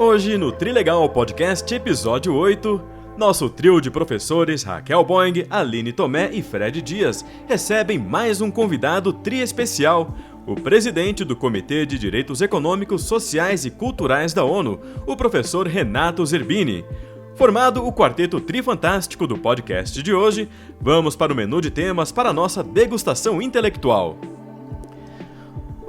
Hoje, no Trilegal Podcast, episódio 8, nosso trio de professores Raquel Boing, Aline Tomé e Fred Dias recebem mais um convidado tri-especial, o presidente do Comitê de Direitos Econômicos, Sociais e Culturais da ONU, o professor Renato Zerbini. Formado o quarteto trifantástico do podcast de hoje, vamos para o menu de temas para a nossa degustação intelectual.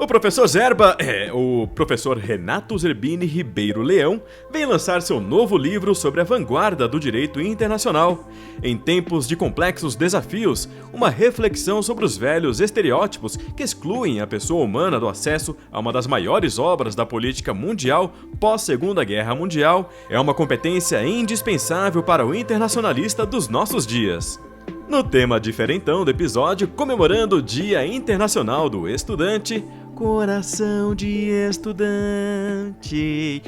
O professor Zerba, o professor Renato Zerbini Ribeiro Leão, vem lançar seu novo livro sobre a vanguarda do direito internacional. Em tempos de complexos desafios, uma reflexão sobre os velhos estereótipos que excluem a pessoa humana do acesso a uma das maiores obras da política mundial pós-Segunda Guerra Mundial é uma competência indispensável para o internacionalista dos nossos dias. No tema diferentão do episódio, comemorando o Dia Internacional do Estudante, Coração de Estudante.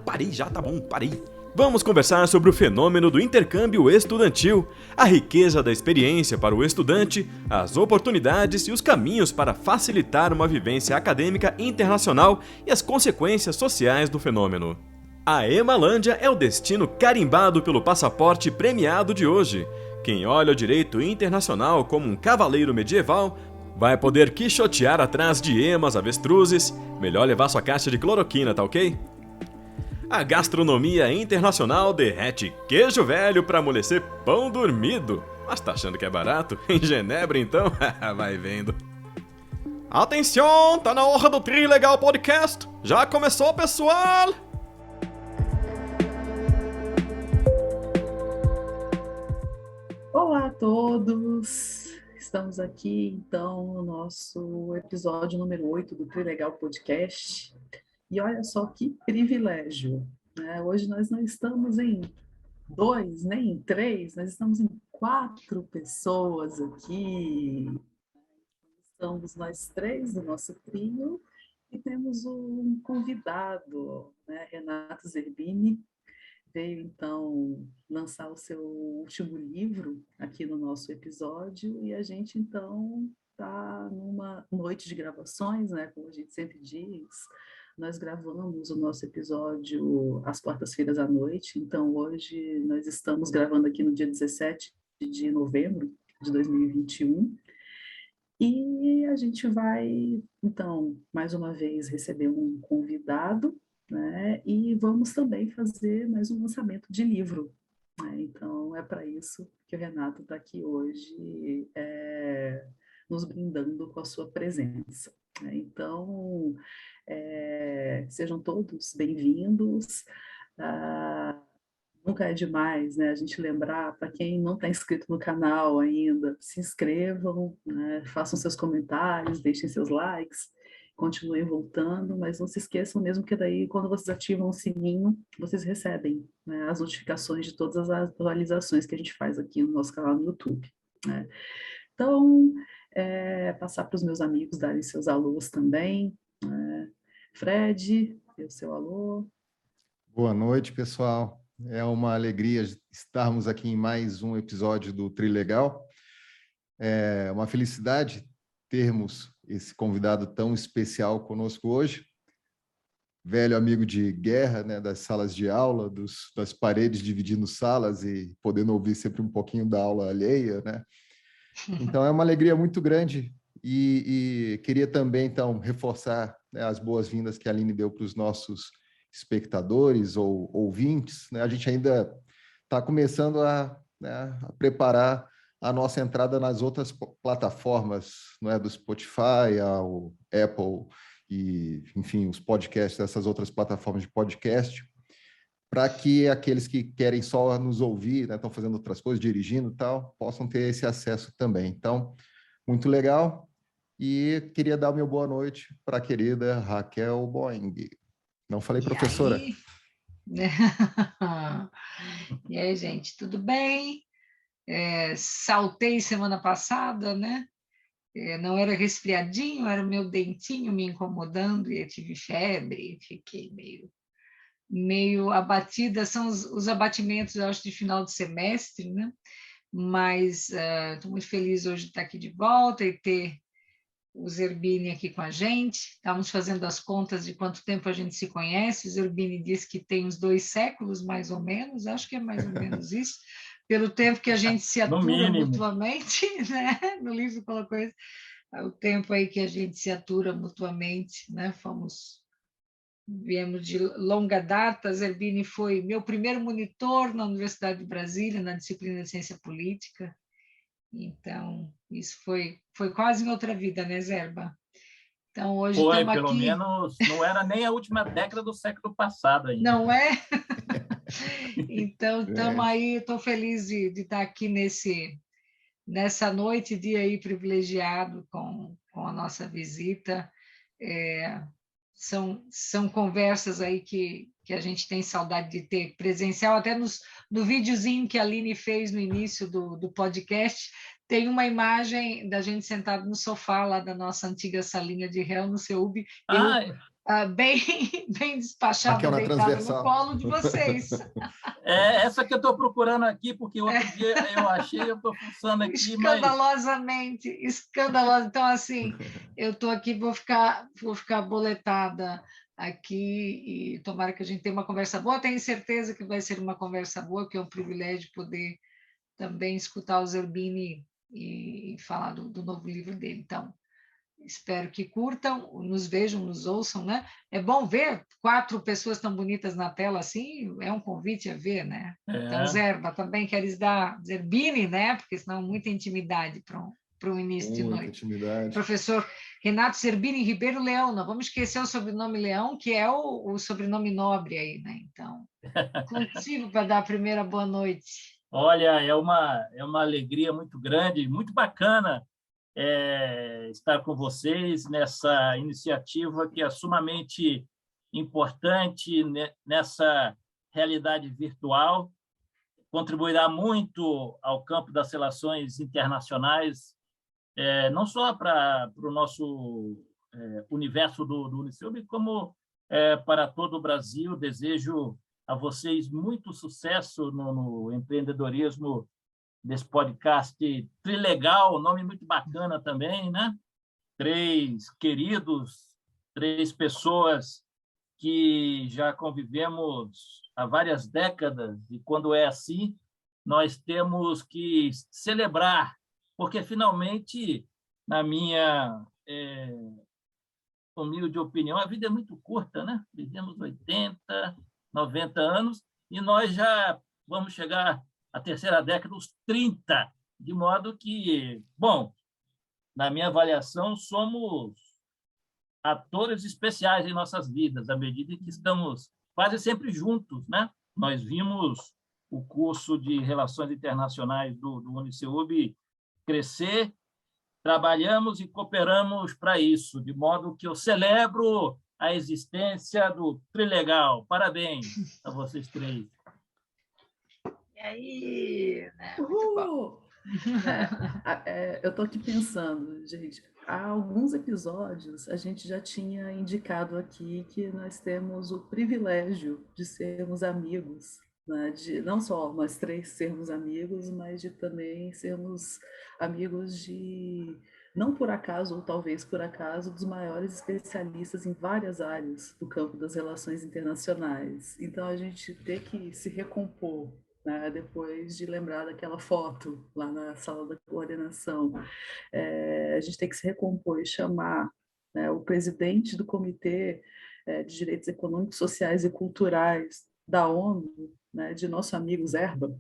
Parei já, tá bom, parei. Vamos conversar sobre o fenômeno do intercâmbio estudantil, a riqueza da experiência para o estudante, as oportunidades e os caminhos para facilitar uma vivência acadêmica internacional e as consequências sociais do fenômeno. A Emalândia é o destino carimbado pelo passaporte premiado de hoje. Quem olha o direito internacional como um cavaleiro medieval vai poder quixotear atrás de emas, avestruzes. Melhor levar sua caixa de cloroquina, tá ok? A gastronomia internacional derrete queijo velho para amolecer pão dormido. Mas tá achando que é barato? Em Genebra, então? Vai vendo. Atenção, tá na hora do Trilegal Podcast. Já começou, pessoal? Olá a todos! Estamos aqui, então, no nosso episódio número 8 do Trilegal Podcast. E olha só que privilégio, né? Hoje nós não estamos em 2, nem em 3, nós estamos em 4 pessoas aqui. Estamos nós 3 do nosso trio e temos um convidado, né? Renato Zerbini. Veio, então, lançar o seu último livro aqui no nosso episódio e a gente, então, está numa noite de gravações, né, como a gente sempre diz. Nós gravamos o nosso episódio às quartas-feiras à noite, então hoje nós estamos gravando aqui no dia 17 de novembro de 2021 e a gente vai, então, mais uma vez receber um convidado, né? E vamos também fazer mais um lançamento de livro, né? Então, é para isso que o Renato está aqui hoje, nos brindando com a sua presença, né? Então, sejam todos bem-vindos. Nunca é demais, né, a gente lembrar, para quem não está inscrito no canal ainda, se inscrevam, né, façam seus comentários, deixem seus likes, continuem voltando, mas não se esqueçam mesmo que daí, quando vocês ativam o sininho, vocês recebem, né, as notificações de todas as atualizações que a gente faz aqui no nosso canal no YouTube, né. Então, passar para os meus amigos darem seus alôs também, né. Fred, dê o seu alô. Boa noite, pessoal. É uma alegria estarmos aqui em mais um episódio do Trilegal. É uma felicidade termos esse convidado tão especial conosco hoje. Velho amigo de guerra, né, das salas de aula, das paredes dividindo salas e podendo ouvir sempre um pouquinho da aula alheia, né? Então, é uma alegria muito grande e queria também, então, reforçar, né, as boas-vindas que a Aline deu para os nossos espectadores ou ouvintes, né? A gente ainda está começando a preparar a nossa entrada nas outras plataformas, não é, do Spotify, ao Apple e, enfim, os podcasts dessas outras plataformas de podcast, para que aqueles que querem só nos ouvir, né, estão fazendo outras coisas, dirigindo e tal, possam ter esse acesso também. Então, muito legal. E queria dar o meu boa noite para a querida Raquel Boing. Não falei professora. E aí, gente, tudo bem? Saltei semana passada, né? Não era resfriadinho, era o meu dentinho me incomodando e eu tive febre, fiquei meio abatida. São os abatimentos, eu acho, de final de semestre, né? Mas estou muito feliz hoje de estar aqui de volta e ter o Zerbini aqui com a gente. Estávamos fazendo as contas de quanto tempo a gente se conhece. O Zerbini disse que tem uns 2 séculos, mais ou menos, acho que é mais ou menos isso, pelo tempo que a gente se atura mutuamente, né? No livro colocou isso, o tempo aí que a gente se atura mutuamente, né? Viemos de longa data. Zerbini foi meu primeiro monitor na Universidade de Brasília, na disciplina de Ciência Política. Então, isso foi quase em outra vida, né, Zerba? Então, hoje estamos aqui... pelo menos não era nem a última década do século passado ainda. Não é? Então, estamos aí, estou feliz de estar aqui nessa noite, dia aí privilegiado com a nossa visita. São conversas aí que a gente tem saudade de ter presencial, até no videozinho que a Aline fez no início do podcast, tem uma imagem da gente sentado no sofá lá da nossa antiga salinha de réu no CEUB, bem despachada, deitada no colo de vocês. Essa que eu estou procurando aqui, porque outro dia eu achei, eu estou fuçando aqui. Escandalosamente, escandalosa. Então, assim, eu estou aqui, vou ficar boletada aqui, e tomara que a gente tenha uma conversa boa. Tenho certeza que vai ser uma conversa boa, que é um privilégio poder também escutar o Zerbini e falar do novo livro dele. Então, espero que curtam, nos vejam, nos ouçam, né? É bom ver 4 pessoas tão bonitas na tela assim, é um convite a ver, né? Então, Zerba, também queres dar Zerbini, né? Porque senão muita intimidade para o início de noite. Intimidade. Professor Renato Zerbini Ribeiro Leão, não vamos esquecer o sobrenome Leão, que é o sobrenome nobre aí, né? Então, contigo para dar a primeira boa noite. Olha, é uma alegria muito grande, muito bacana estar com vocês nessa iniciativa que é sumamente importante nessa realidade virtual, contribuirá muito ao campo das relações internacionais, não só para o nosso universo do Uniceubi, como para todo o Brasil. Desejo a vocês muito sucesso no empreendedorismo desse podcast Trilegal, nome muito bacana também, né? 3 queridos, 3 pessoas que já convivemos há várias décadas, e quando é assim, nós temos que celebrar, porque finalmente, na minha humilde opinião, a vida é muito curta, né? Vivemos 80, 90 anos, e nós já vamos chegar à terceira década, os 30, de modo que, bom, na minha avaliação, somos atores especiais em nossas vidas, à medida que estamos quase sempre juntos, né? Nós vimos o curso de Relações Internacionais do Uniceubi crescer, trabalhamos e cooperamos para isso, de modo que eu celebro a existência do Trilegal. Parabéns a vocês 3. E aí, né? Eu estou aqui pensando, gente, há alguns episódios a gente já tinha indicado aqui que nós temos o privilégio de sermos amigos, né? De não só nós 3 sermos amigos, mas de também sermos amigos de, não por acaso, ou talvez por acaso, dos maiores especialistas em várias áreas do campo das relações internacionais. Então, a gente tem que se recompor, né, depois de lembrar daquela foto lá na sala da coordenação. A gente tem que se recompor e chamar, né, o presidente do Comitê de Direitos Econômicos, Sociais e Culturais da ONU, né, de nosso amigo Zerba.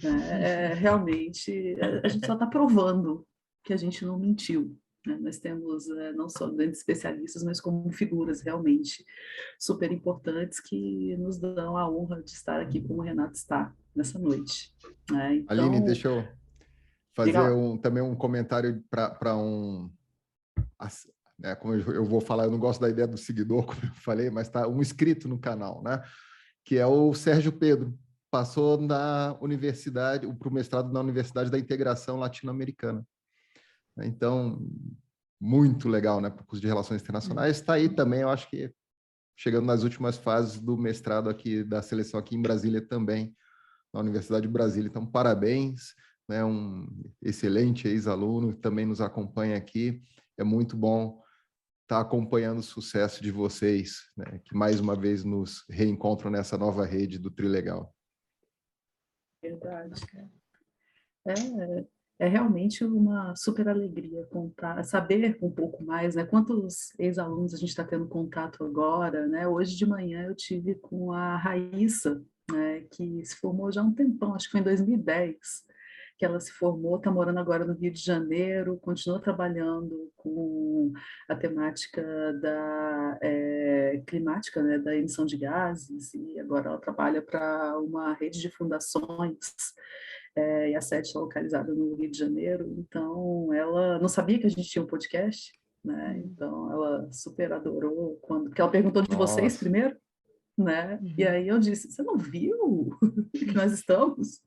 Né? Realmente, a gente só está provando que a gente não mentiu. Né? Nós temos, não só grandes especialistas, mas como figuras realmente super importantes que nos dão a honra de estar aqui como o Renato está nessa noite. Né? Então, Aline, deixa eu fazer também um comentário para como eu vou falar, eu não gosto da ideia do seguidor, como eu falei, mas está um inscrito no canal, né? Que é o Sérgio Pedro. Passou na universidade, para o mestrado na Universidade da Integração Latino-Americana. Então, muito legal, né? Para o curso de Relações Internacionais. Está aí também, eu acho que chegando nas últimas fases do mestrado aqui, da seleção aqui em Brasília também, na Universidade de Brasília. Então, parabéns, né? Um excelente ex-aluno, também nos acompanha aqui. é muito bom estar acompanhando o sucesso de vocês, né, que mais uma vez nos reencontram nessa nova rede do Trilegal. Verdade. É realmente uma super alegria contar, saber um pouco mais, né? Quantos ex-alunos a gente está tendo contato agora, né? Hoje de manhã eu tive com a Raíssa, né? Que se formou já há um tempão, acho que foi em 2010, que ela se formou, está morando agora no Rio de Janeiro, continua trabalhando com a temática da climática, né? Da emissão de gases, e agora ela trabalha para uma rede de fundações, e a sede está localizada no Rio de Janeiro, então ela não sabia que a gente tinha um podcast, né? Então ela super adorou, porque ela perguntou de vocês Nossa. primeiro, né? E aí eu disse, você não viu que nós estamos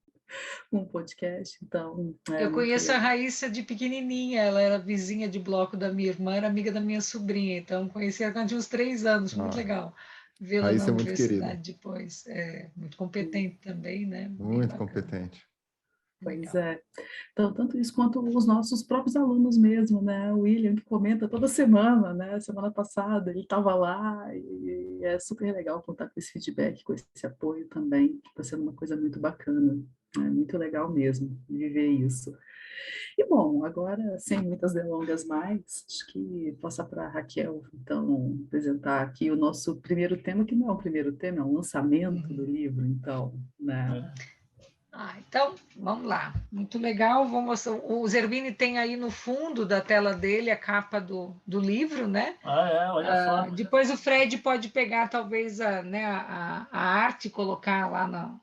com um podcast? Então, Eu muito conheço a legal. Raíssa de pequenininha, ela era vizinha de bloco da minha irmã, era amiga da minha sobrinha, então conheci ela quando tinha uns 3 anos, muito Ah, legal vê-la na Raíssa é muito universidade querida, depois, muito competente também, né? Bem muito bacana. competente. Pois Legal. é. Então, tanto isso quanto os nossos próprios alunos mesmo, né? O William, que comenta toda semana, né? Semana passada ele estava lá e é super legal contar com esse feedback, com esse apoio também, que está sendo uma coisa muito bacana. É muito legal mesmo viver isso. E, bom, agora, sem muitas delongas mais, acho que passar para a Raquel, então, apresentar aqui o nosso primeiro tema, que não é o primeiro tema, é um lançamento do livro, então, né? Então, vamos lá. Muito legal. O Zerbini tem aí no fundo da tela dele a capa do livro, né? Olha só. Depois o Fred pode pegar, talvez, a arte e colocar lá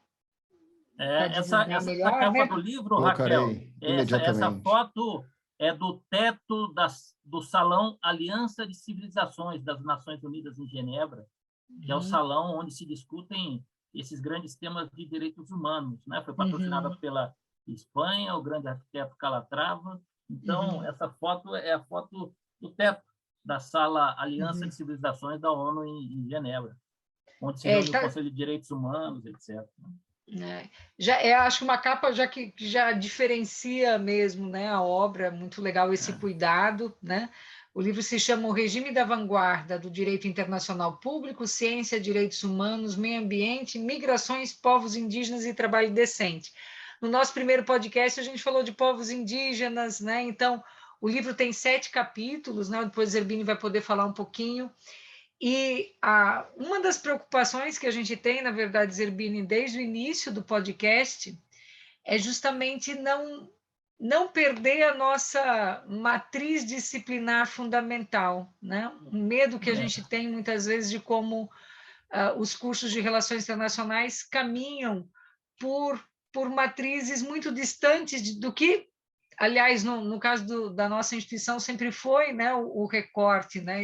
para desenhar Essa melhor, capa né? do livro, Raquel, Colocarei essa imediatamente. foto é do teto do Salão Aliança de Civilizações das Nações Unidas em Genebra, que é o salão onde se discutem esses grandes temas de direitos humanos, né? Foi patrocinada pela Espanha, o grande arquiteto Calatrava. Então, essa foto é a foto do teto da Sala Aliança de Civilizações da ONU em Genebra, onde se reúne o Conselho de Direitos Humanos, etc. Acho que uma capa que já diferencia mesmo, né, a obra, muito legal esse cuidado, né? O livro se chama O Regime da Vanguarda do Direito Internacional Público, Ciência, Direitos Humanos, Meio Ambiente, Migrações, Povos Indígenas e Trabalho Decente. No nosso primeiro podcast, a gente falou de povos indígenas, né? Então, o livro tem 7 capítulos, né? Depois o Zerbini vai poder falar um pouquinho. E uma das preocupações que a gente tem, na verdade, Zerbini, desde o início do podcast, é justamente não perder a nossa matriz disciplinar fundamental, né? O medo que a gente tem, muitas vezes, de como os cursos de relações internacionais caminham por matrizes muito distantes do que, aliás, no caso da nossa instituição, sempre foi, né, o recorte, né,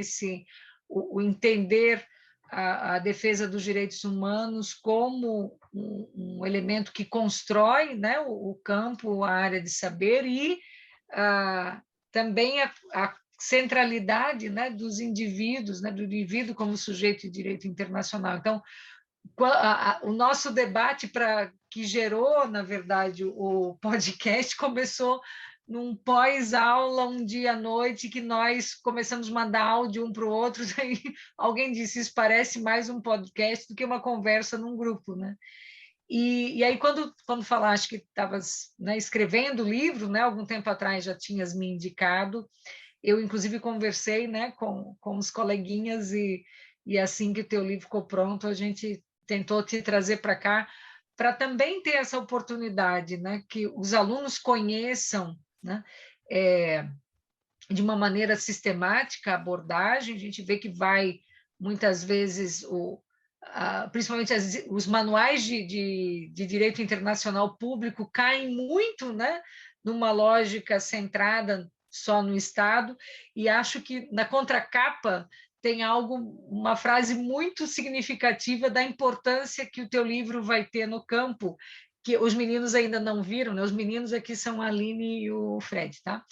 o entender a defesa dos direitos humanos como um elemento que constrói, né, o campo, a área de saber, e também a centralidade, né, dos indivíduos, né, do indivíduo como sujeito de direito internacional. Então, o nosso debate que gerou, na verdade, o podcast começou num pós-aula, um dia à noite, que nós começamos a mandar áudio um para o outro, daí alguém disse, isso parece mais um podcast do que uma conversa num grupo, né? E aí, quando falaste que estavas, né, escrevendo o livro, né, algum tempo atrás já tinhas me indicado, eu, inclusive, conversei, né, com os coleguinhas e assim que o teu livro ficou pronto, a gente tentou te trazer para cá, para também ter essa oportunidade, né, que os alunos conheçam, né, de uma maneira sistemática a abordagem. A gente vê que vai, muitas vezes, principalmente os manuais de direito internacional público caem muito, né, numa lógica centrada só no Estado, e acho que na contracapa tem uma frase muito significativa da importância que o teu livro vai ter no campo, que os meninos ainda não viram, né? Os meninos aqui são a Aline e o Fred, tá?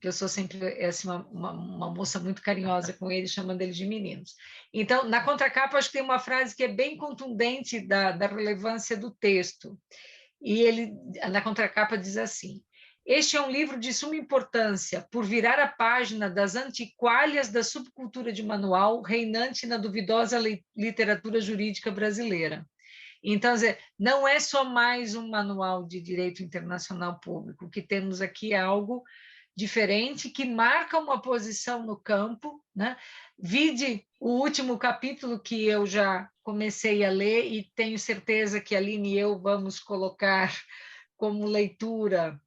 Eu sou sempre assim, uma moça muito carinhosa com eles, chamando eles de meninos. Então, na contracapa, acho que tem uma frase que é bem contundente da relevância do texto. E ele, na contracapa, diz assim: Este é um livro de suma importância por virar a página das antiquálias da subcultura de manual reinante na duvidosa literatura jurídica brasileira. Então, não é só mais um manual de direito internacional público. O que temos aqui é algo diferente, que marca uma posição no campo, né? Vide o último capítulo que eu já comecei a ler e tenho certeza que a Aline e eu vamos colocar como leitura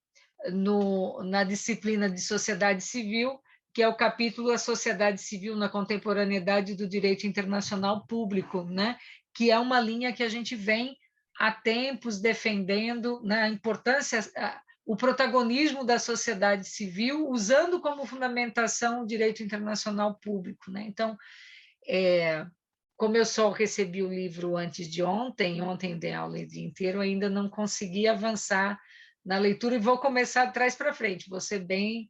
na disciplina de sociedade civil, que é o capítulo A Sociedade Civil na Contemporaneidade do Direito Internacional Público, né? Que é uma linha que a gente vem há tempos defendendo, né? A importância, o protagonismo da sociedade civil, usando como fundamentação o direito internacional público, né? Então, como eu só recebi o livro antes de ontem dei aula o dia inteiro, ainda não consegui avançar na leitura e vou começar de trás para frente, vou ser bem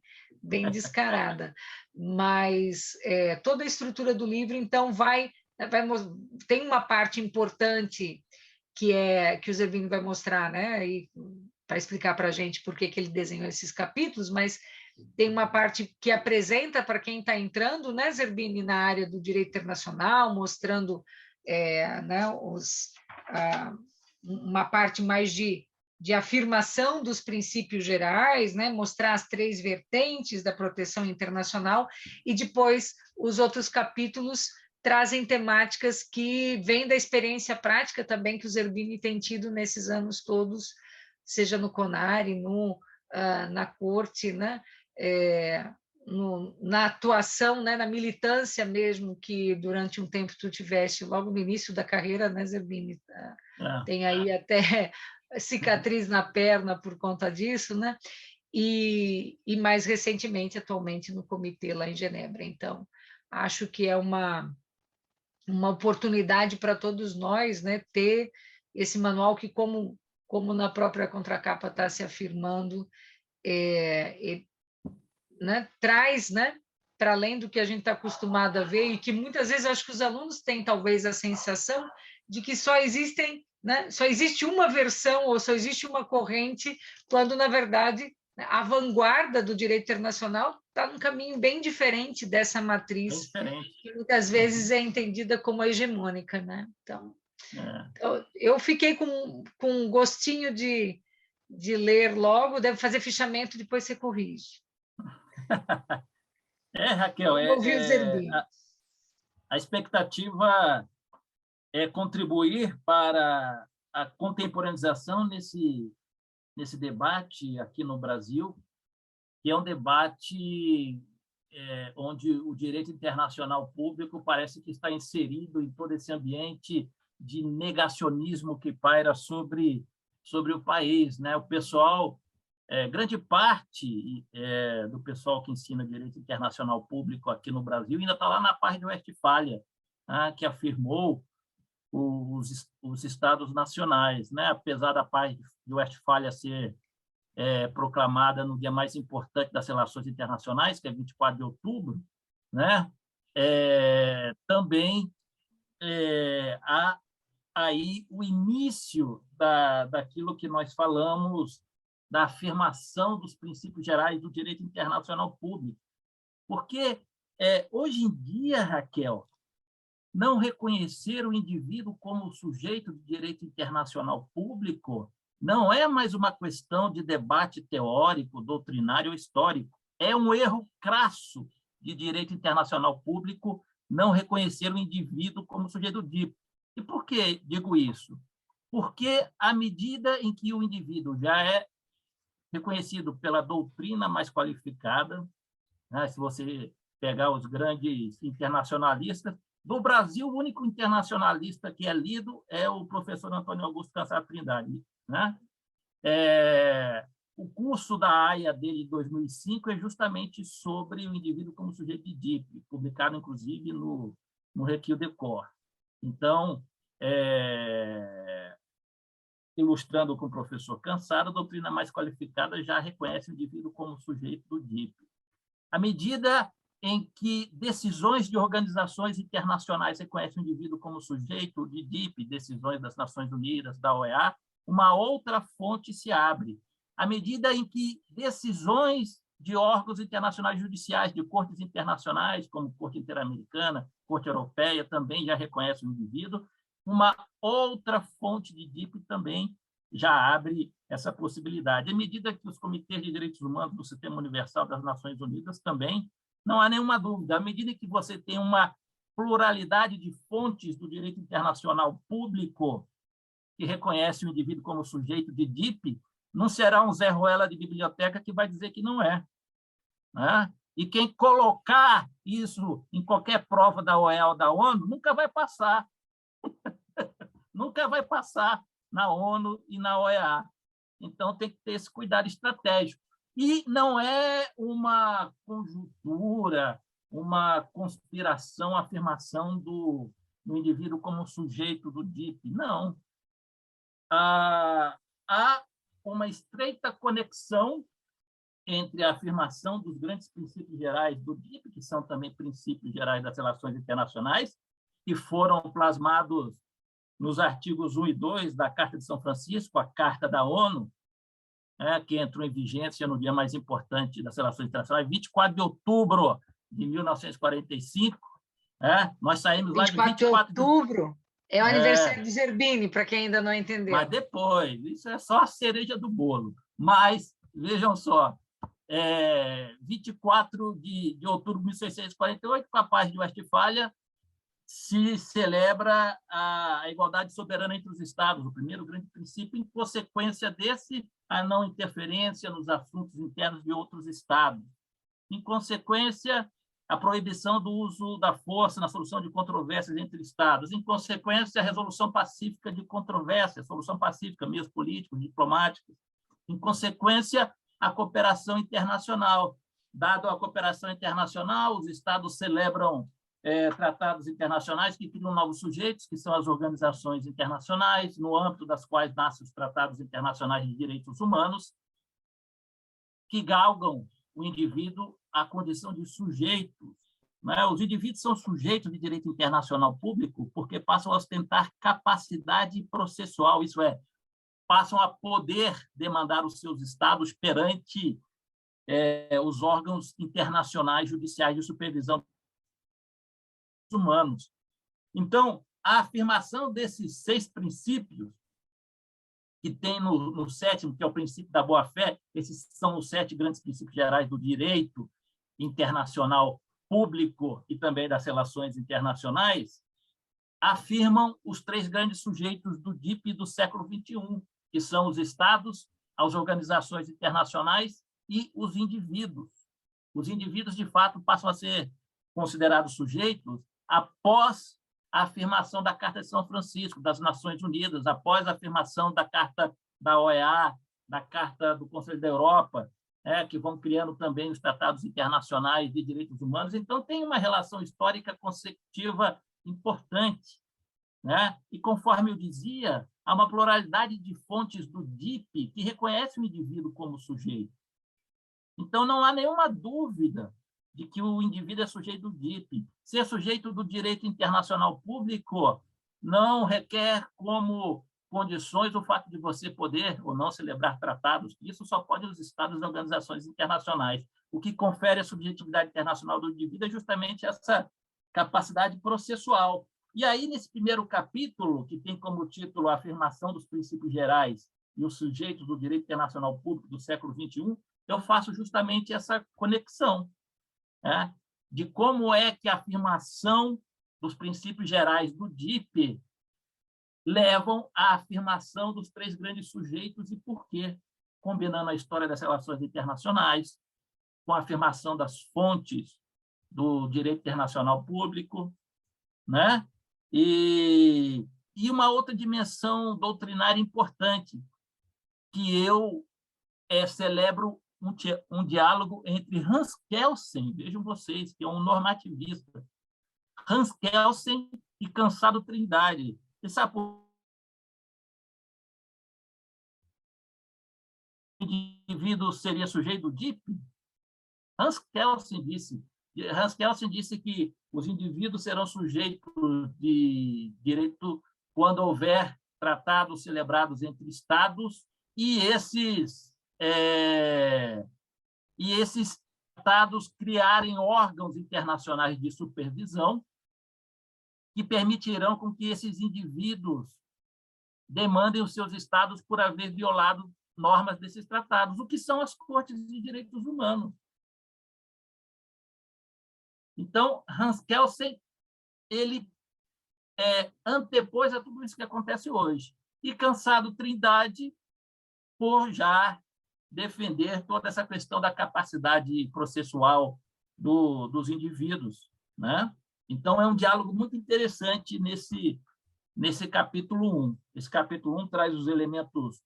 descarada. Mas toda a estrutura do livro, então, tem uma parte importante que o Zerbini vai mostrar, né? E para explicar para a gente por que ele desenhou esses capítulos, mas tem uma parte que apresenta para quem está entrando, né, Zerbini, na área do direito internacional, mostrando né, uma parte mais de afirmação dos princípios gerais, né, mostrar as 3 vertentes da proteção internacional, e depois os outros capítulos trazem temáticas que vêm da experiência prática também que o Zerbini tem tido nesses anos todos, seja no CONARE, na corte, né? Na atuação, né? Na militância mesmo, que durante um tempo tu tiveste logo no início da carreira, né, Zerbini? Tem aí até cicatriz na perna por conta disso, né? E mais recentemente, atualmente, no comitê lá em Genebra. Então, acho que é uma oportunidade para todos nós, né, ter esse manual que, como na própria contracapa está se afirmando, né, traz, né, para além do que a gente está acostumado a ver, e que muitas vezes acho que os alunos têm talvez a sensação de que só existe uma versão ou só existe uma corrente, quando, na verdade, a vanguarda do direito internacional está num caminho bem diferente dessa matriz, que muitas vezes é entendida como hegemônica, né? Então, eu fiquei com um gostinho de ler logo, deve fazer fichamento, depois você corrige. Raquel, a expectativa é contribuir para a contemporanização nesse debate aqui no Brasil, que é um debate onde o direito internacional público parece que está inserido em todo esse ambiente de negacionismo que paira sobre o país, né? O pessoal, grande parte do pessoal que ensina direito internacional público aqui no Brasil ainda está lá na paz de Westfália, né? Que afirmou os estados nacionais, né? Apesar da paz de Westfália ser proclamada no dia mais importante das relações internacionais, que é 24 de outubro, né? Também há aí o início daquilo que nós falamos, da afirmação dos princípios gerais do direito internacional público. Porque, hoje em dia, Raquel, não reconhecer o indivíduo como sujeito de direito internacional público não é mais uma questão de debate teórico, doutrinário ou histórico. É um erro crasso de direito internacional público não reconhecer o indivíduo como sujeito DIP. E por que digo isso? Porque, à medida em que o indivíduo já é reconhecido pela doutrina mais qualificada, né? Se você pegar os grandes internacionalistas, no Brasil, o único internacionalista que é lido é o professor Antônio Augusto Cansado Trindade, né? O curso da AIA dele, de 2005, é justamente sobre o indivíduo como sujeito de DIP, publicado, inclusive, no Requiem de Corps. Então, ilustrando com o professor Cansado, a doutrina mais qualificada já reconhece o indivíduo como sujeito do DIP. À medida em que decisões de organizações internacionais reconhecem o indivíduo como sujeito de DIP, decisões das Nações Unidas, da OEA, uma outra fonte se abre, à medida em que decisões de órgãos internacionais judiciais, de cortes internacionais, como Corte Interamericana, Corte Europeia, também já reconhecem o indivíduo, uma outra fonte de DIP também já abre essa possibilidade. À medida que os comitês de direitos humanos do Sistema Universal das Nações Unidas também, não há nenhuma dúvida, à medida que você tem uma pluralidade de fontes do direito internacional público que reconhece o indivíduo como sujeito de DIP, não será um Zé Ruela de biblioteca que vai dizer que não é, né? E quem colocar isso em qualquer prova da OEA ou da ONU nunca vai passar. Nunca vai passar na ONU e na OEA. Então, tem que ter esse cuidado estratégico. E não é uma conjuntura, uma conspiração, afirmação do indivíduo como sujeito do DIP. Não. Há uma estreita conexão entre a afirmação dos grandes princípios gerais do DIP, que são também princípios gerais das relações internacionais, que foram plasmados nos artigos 1 e 2 da Carta de São Francisco, a Carta da ONU, que entrou em vigência no dia mais importante das relações internacionais, 24 de outubro de 1945. Nós saímos lá de 24 de outubro. É o aniversário de Zerbini, para quem ainda não entendeu. Mas depois, isso é só a cereja do bolo. Mas, vejam só, 24 de outubro de 1648, com a paz de Westfália, se celebra a igualdade soberana entre os Estados, o primeiro grande princípio, em consequência desse, a não interferência nos assuntos internos de outros Estados. Em consequência, a proibição do uso da força na solução de controvérsias entre Estados. Em consequência, a resolução pacífica de controvérsias, solução pacífica, meios políticos, diplomáticos. Em consequência, a cooperação internacional. Dado a cooperação internacional, os Estados celebram tratados internacionais que criam novos sujeitos, que são as organizações internacionais, no âmbito das quais nascem os tratados internacionais de direitos humanos, que galgam o indivíduo à condição de sujeito. Os indivíduos são sujeitos de direito internacional público porque passam a ostentar capacidade processual, isso é, passam a poder demandar os seus estados perante os órgãos internacionais judiciais de supervisão humanos. Então, a afirmação desses 6 princípios, que tem no 7º, que é o princípio da boa-fé, esses são os 7 grandes princípios gerais do direito internacional público e também das relações internacionais, afirmam os 3 grandes sujeitos do DIP do século XXI, que são os Estados, as organizações internacionais e os indivíduos. Os indivíduos, de fato, passam a ser considerados sujeitos após a afirmação da Carta de São Francisco, das Nações Unidas, após a afirmação da Carta da OEA, da Carta do Conselho da Europa, que vão criando também os tratados internacionais de direitos humanos. Então, tem uma relação histórica consecutiva importante. E, conforme eu dizia, há uma pluralidade de fontes do DIP que reconhece o indivíduo como sujeito. Então, não há nenhuma dúvida de que o indivíduo é sujeito do DIP. Ser sujeito do direito internacional público não requer como condições o fato de você poder ou não celebrar tratados. Isso só pode os Estados e organizações internacionais. O que confere a subjetividade internacional do indivíduo é justamente essa capacidade processual. E aí, nesse primeiro capítulo, que tem como título a afirmação dos princípios gerais e os sujeitos do direito internacional público do século XXI, eu faço justamente essa conexão, de como é que a afirmação dos princípios gerais do DIP levam à afirmação dos 3 grandes sujeitos e por quê, combinando a história das relações internacionais com a afirmação das fontes do direito internacional público, E uma outra dimensão doutrinária importante, que eu celebro um diálogo entre Hans Kelsen, vejam vocês, que é um normativista, Hans Kelsen e Cansado Trindade. Você sabe por que o indivíduo seria sujeito do DIP? Hans Kelsen disse que os indivíduos serão sujeitos de direito quando houver tratados celebrados entre Estados e esses e esses tratados criarem órgãos internacionais de supervisão que permitirão com que esses indivíduos demandem os seus estados por haver violado normas desses tratados, o que são as Cortes de Direitos Humanos. Então, Hans Kelsen, ele antepôs a tudo isso que acontece hoje. E Cansado Trindade, por já defender toda essa questão da capacidade processual dos indivíduos, né? Então, é um diálogo muito interessante nesse capítulo 1. Esse capítulo 1 traz os elementos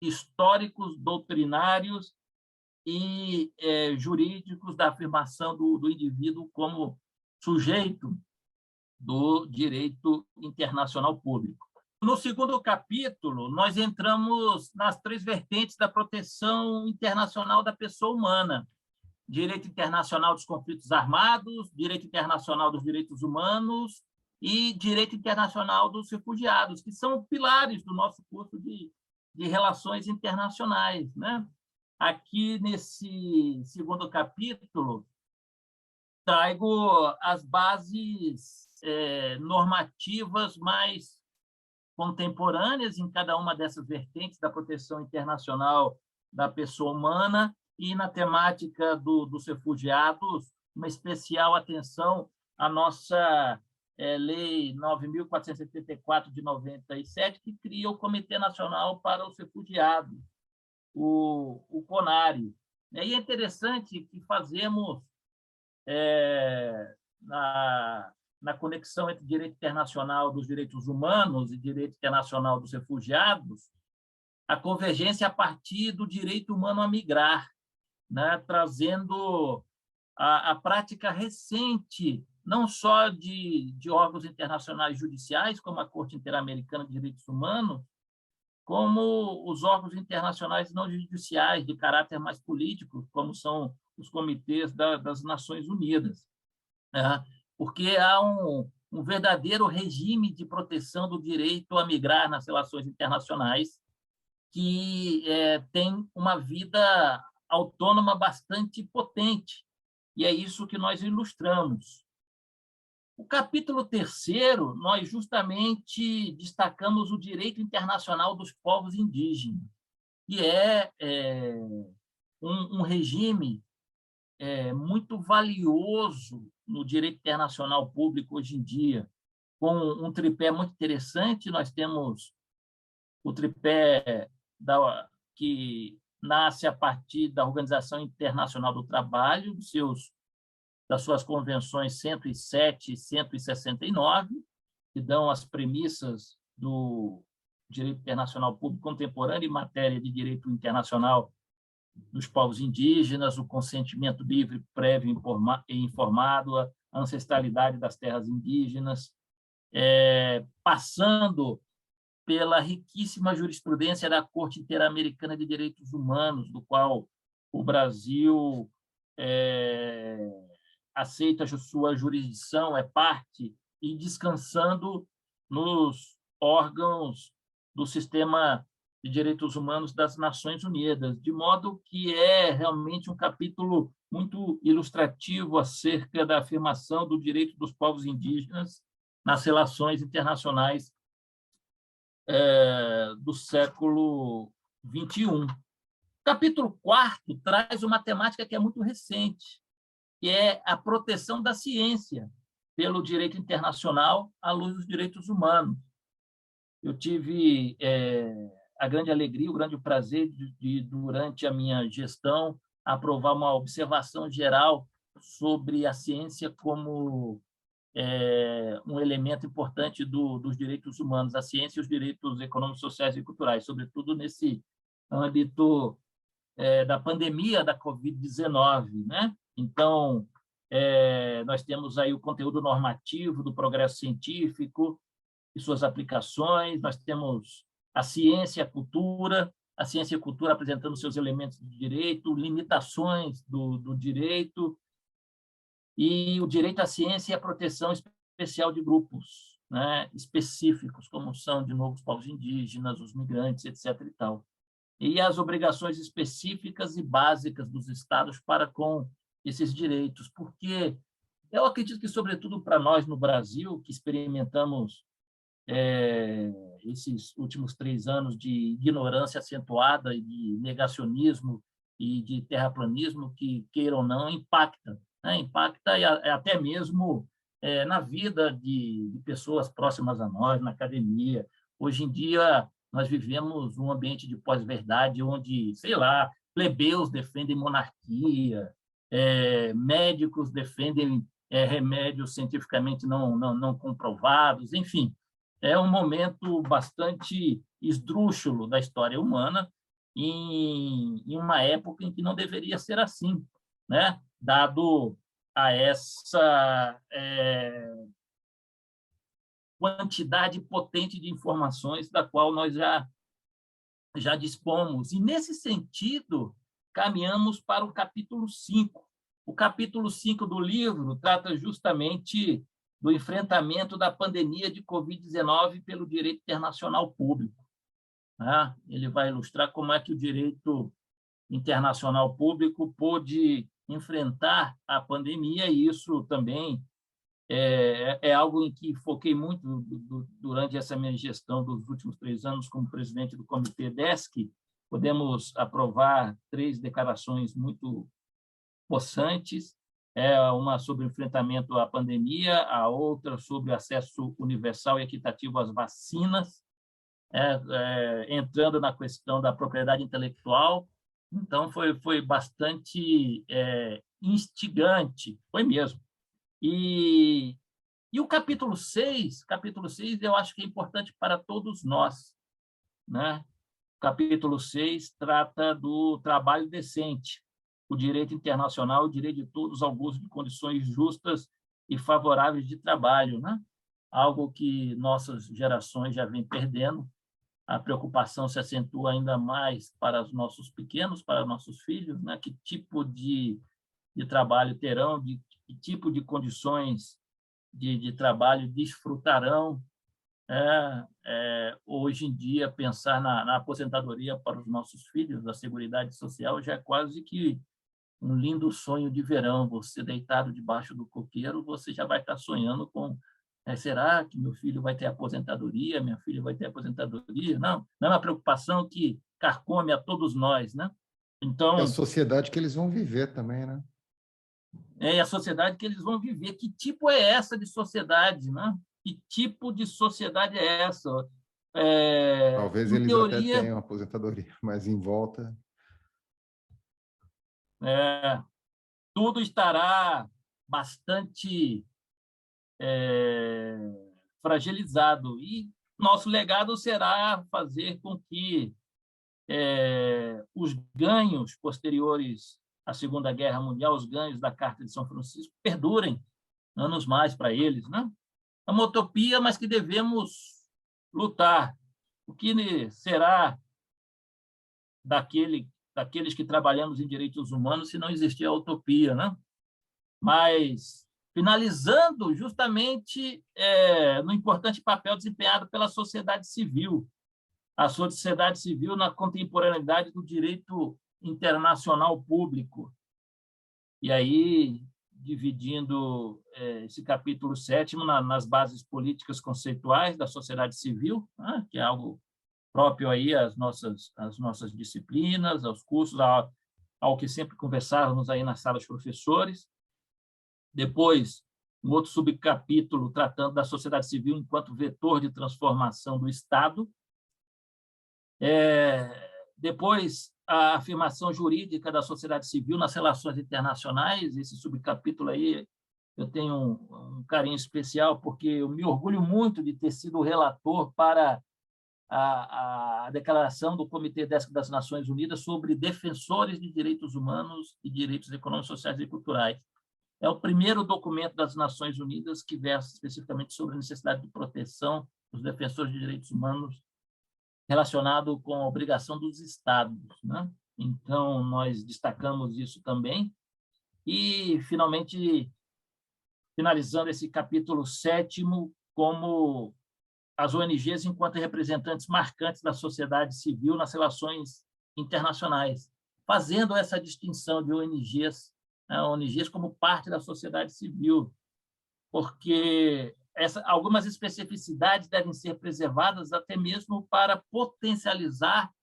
históricos, doutrinários e jurídicos da afirmação do indivíduo como sujeito do direito internacional público. No segundo capítulo, nós entramos nas 3 vertentes da proteção internacional da pessoa humana: direito internacional dos conflitos armados, direito internacional dos direitos humanos e direito internacional dos refugiados, que são pilares do nosso curso de relações internacionais, né? Aqui, nesse segundo capítulo, trago as bases normativas mais contemporâneas em cada uma dessas vertentes da proteção internacional da pessoa humana e na temática dos refugiados, uma especial atenção à nossa Lei 9.474 de 97, que cria o Comitê Nacional para os Refugiados, o CONARE. E é interessante que fazemos na conexão entre direito internacional dos direitos humanos e direito internacional dos refugiados, a convergência a partir do direito humano a migrar, né? Trazendo a prática recente, não só de órgãos internacionais judiciais, como a Corte Interamericana de Direitos Humanos, como os órgãos internacionais não judiciais, de caráter mais político, como são os comitês das Nações Unidas, né? Porque há um verdadeiro regime de proteção do direito a migrar nas relações internacionais, que tem uma vida autônoma bastante potente, e é isso que nós ilustramos. O capítulo 3º, nós justamente destacamos o direito internacional dos povos indígenas, que é um regime muito valioso no direito internacional público hoje em dia, com um tripé muito interessante. Nós temos o tripé que nasce a partir da Organização Internacional do Trabalho, das suas convenções 107 e 169, que dão as premissas do direito internacional público contemporâneo em matéria de direito internacional dos povos indígenas, o consentimento livre, prévio e informado, a ancestralidade das terras indígenas, passando pela riquíssima jurisprudência da Corte Interamericana de Direitos Humanos, do qual o Brasil aceita sua jurisdição, é parte, e descansando nos órgãos do sistema de direitos humanos das Nações Unidas, de modo que é realmente um capítulo muito ilustrativo acerca da afirmação do direito dos povos indígenas nas relações internacionais do século XXI. O capítulo 4º traz uma temática que é muito recente, que é a proteção da ciência pelo direito internacional à luz dos direitos humanos. Eu tive a grande alegria, o grande prazer de, durante a minha gestão, aprovar uma observação geral sobre a ciência como um elemento importante dos direitos humanos, a ciência e os direitos econômicos, sociais e culturais, sobretudo nesse âmbito da pandemia da Covid-19, né? Então, nós temos aí o conteúdo normativo do progresso científico e suas aplicações, nós temos a ciência e a cultura apresentando seus elementos de direito, limitações do direito, e o direito à ciência e à proteção especial de grupos, né, específicos, como são, de novo, os povos indígenas, os migrantes, etc. e tal. e as obrigações específicas e básicas dos Estados para com esses direitos, porque eu acredito que, sobretudo para nós no Brasil, que experimentamos esses últimos 3 anos de ignorância acentuada e de negacionismo e de terraplanismo, que, queira ou não, impacta, né? Impacta até mesmo na vida de pessoas próximas a nós, na academia. Hoje em dia, nós vivemos um ambiente de pós-verdade onde, sei lá, plebeus defendem monarquia, médicos defendem remédios cientificamente não comprovados, enfim. É um momento bastante esdrúxulo da história humana em uma época em que não deveria ser assim, né? Dado a essa quantidade potente de informações da qual nós já dispomos. E, nesse sentido, caminhamos para o capítulo 5. O capítulo 5 do livro trata justamente do enfrentamento da pandemia de Covid-19 pelo direito internacional público. Ele vai ilustrar como é que o direito internacional público pôde enfrentar a pandemia, e isso também é algo em que foquei muito durante essa minha gestão dos últimos 3 anos como presidente do Comitê DESC. Podemos aprovar 3 declarações muito possantes, uma sobre o enfrentamento à pandemia, a outra sobre o acesso universal e equitativo às vacinas, entrando na questão da propriedade intelectual. Então, foi bastante instigante, foi mesmo. E o capítulo 6, eu acho que é importante para todos nós, né? O capítulo 6 trata do trabalho decente, o direito internacional, o direito de todos ao gozo de condições justas e favoráveis de trabalho, né? Algo que nossas gerações já vêm perdendo. A preocupação se acentua ainda mais para os nossos pequenos, para os nossos filhos, né? Que tipo de trabalho terão, de que tipo de condições de trabalho desfrutarão. Hoje em dia, pensar na aposentadoria para os nossos filhos, a Seguridade Social, já é quase que um lindo sonho de verão. Você deitado debaixo do coqueiro, você já vai estar sonhando com será que meu filho vai ter aposentadoria, minha filha vai ter aposentadoria? Não é uma preocupação que carcome a todos nós, né? Então, é a sociedade que eles vão viver também, né? É a sociedade que eles vão viver. Que tipo é essa de sociedade, né? Que tipo de sociedade é essa? Talvez Em eles teoria, até tenham aposentadoria, mas em volta... tudo estará bastante fragilizado. E nosso legado será fazer com que os ganhos posteriores à Segunda Guerra Mundial, os ganhos da Carta de São Francisco, perdurem anos mais para eles, né? É uma utopia, mas que devemos lutar. O que será daqueles que trabalhamos em direitos humanos se não existir a utopia, né? Mas, finalizando justamente no importante papel desempenhado pela sociedade civil, a sociedade civil na contemporaneidade do direito internacional público. E aí, dividindo esse capítulo 7º nas bases políticas conceituais da sociedade civil, né, que é algo próprio aí às nossas disciplinas, aos cursos, ao que sempre conversávamos aí na sala de professores. Depois, um outro subcapítulo tratando da sociedade civil enquanto vetor de transformação do Estado. Depois, a afirmação jurídica da sociedade civil nas relações internacionais. Esse subcapítulo aí eu tenho um carinho especial, porque eu me orgulho muito de ter sido o relator para a declaração do Comitê DESC das Nações Unidas sobre defensores de direitos humanos e direitos econômicos, sociais e culturais. É o primeiro documento das Nações Unidas que versa especificamente sobre a necessidade de proteção dos defensores de direitos humanos relacionado com a obrigação dos Estados, né? Então, nós destacamos isso também. E, finalmente, finalizando esse capítulo 7º, como as ONGs enquanto representantes marcantes da sociedade civil nas relações internacionais, fazendo essa distinção de ONGs, né, ONGs como parte da sociedade civil, porque algumas especificidades devem ser preservadas até mesmo para potencializar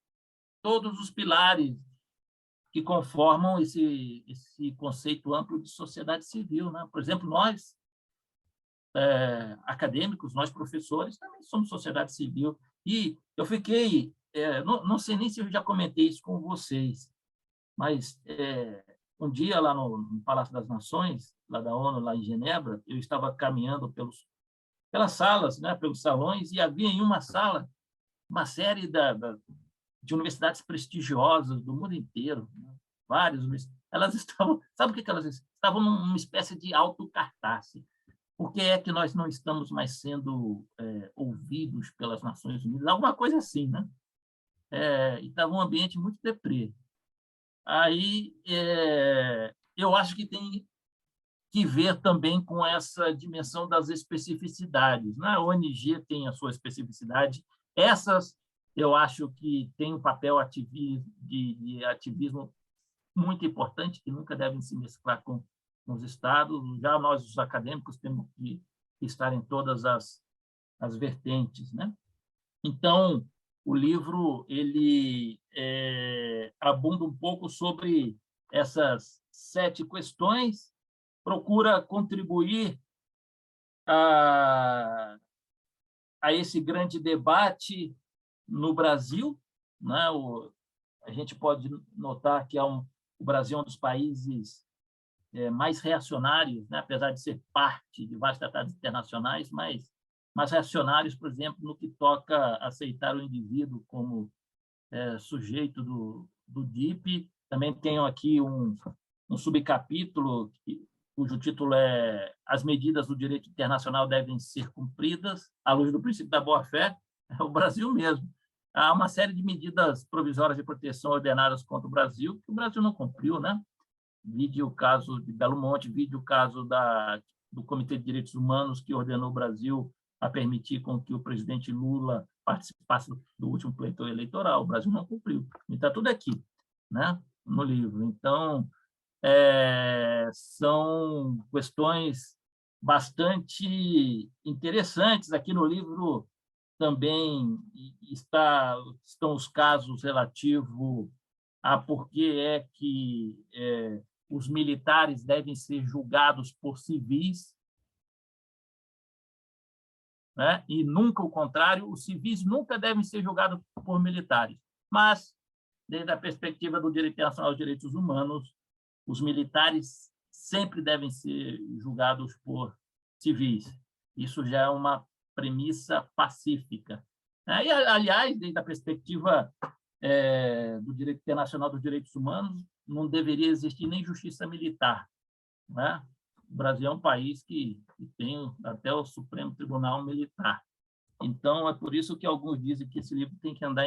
todos os pilares que conformam esse conceito amplo de sociedade civil, né? Por exemplo, nós, acadêmicos, nós professores, também somos sociedade civil. E eu fiquei, não sei nem se eu já comentei isso com vocês, mas um dia lá no Palácio das Nações, lá da ONU, lá em Genebra, eu estava caminhando pelas salas, né, pelos salões, e havia em uma sala uma série de universidades prestigiosas do mundo inteiro, né? Várias. Elas estavam, sabe o que elas estavam? Numa espécie de autocartaz. Por que é que nós não estamos mais sendo ouvidos pelas Nações Unidas? Alguma coisa assim, né? E estava um ambiente muito deprê. Aí, eu acho que tem que ver também com essa dimensão das especificidades, né? A ONG tem a sua especificidade. Essas, eu acho que tem um papel de ativismo muito importante, que nunca devem se mesclar com os estados. Já nós, os acadêmicos, temos que estar em todas as vertentes, né? Então, o livro ele abunda um pouco sobre essas 7 questões, procura contribuir a esse grande debate no Brasil, né? A gente pode notar que o Brasil é um dos países mais reacionários, né? Apesar de ser parte de vários tratados internacionais, mas mais reacionários, por exemplo, no que toca a aceitar o indivíduo como sujeito do DIP. Também tenho aqui um subcapítulo cujo título é As medidas do direito internacional devem ser cumpridas à luz do princípio da boa-fé. É o Brasil mesmo. Há uma série de medidas provisórias de proteção ordenadas contra o Brasil que o Brasil não cumpriu, né? Vide o caso de Belo Monte, vide o caso do Comitê de Direitos Humanos, que ordenou o Brasil a permitir com que o presidente Lula participasse do último pleito eleitoral. O Brasil não cumpriu. E está tudo aqui, né, no livro. Então, são questões bastante interessantes. Aqui no livro também estão os casos relativos a por que é que os militares devem ser julgados por civis, né? E nunca o contrário, os civis nunca devem ser julgados por militares. Mas, desde a perspectiva do direito internacional aos direitos humanos, os militares sempre devem ser julgados por civis. Isso já é uma premissa pacífica. E, aliás, desde a perspectiva do direito internacional dos direitos humanos, não deveria existir nem justiça militar, né? O Brasil é um país que tem até o Supremo Tribunal Militar. Então, é por isso que alguns dizem que esse livro tem que andar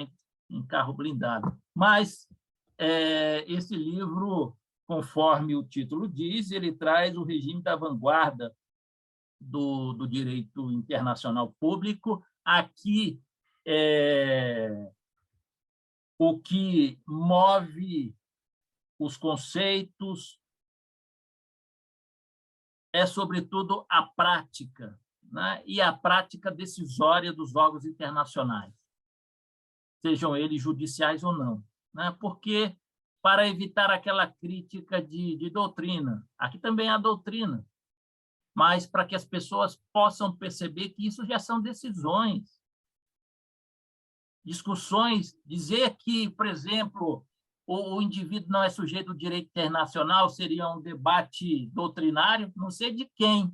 em carro blindado. Mas esse livro, conforme o título diz, ele traz o regime da vanguarda do direito internacional público. Aqui, o que move os conceitos é, sobretudo, a prática, né? E a prática decisória dos órgãos internacionais, sejam eles judiciais ou não, né? Porque, para evitar aquela crítica de doutrina, aqui também há doutrina, mas para que as pessoas possam perceber que isso já são decisões, discussões. Dizer que, por exemplo, o indivíduo não é sujeito do direito internacional seria um debate doutrinário, não sei de quem,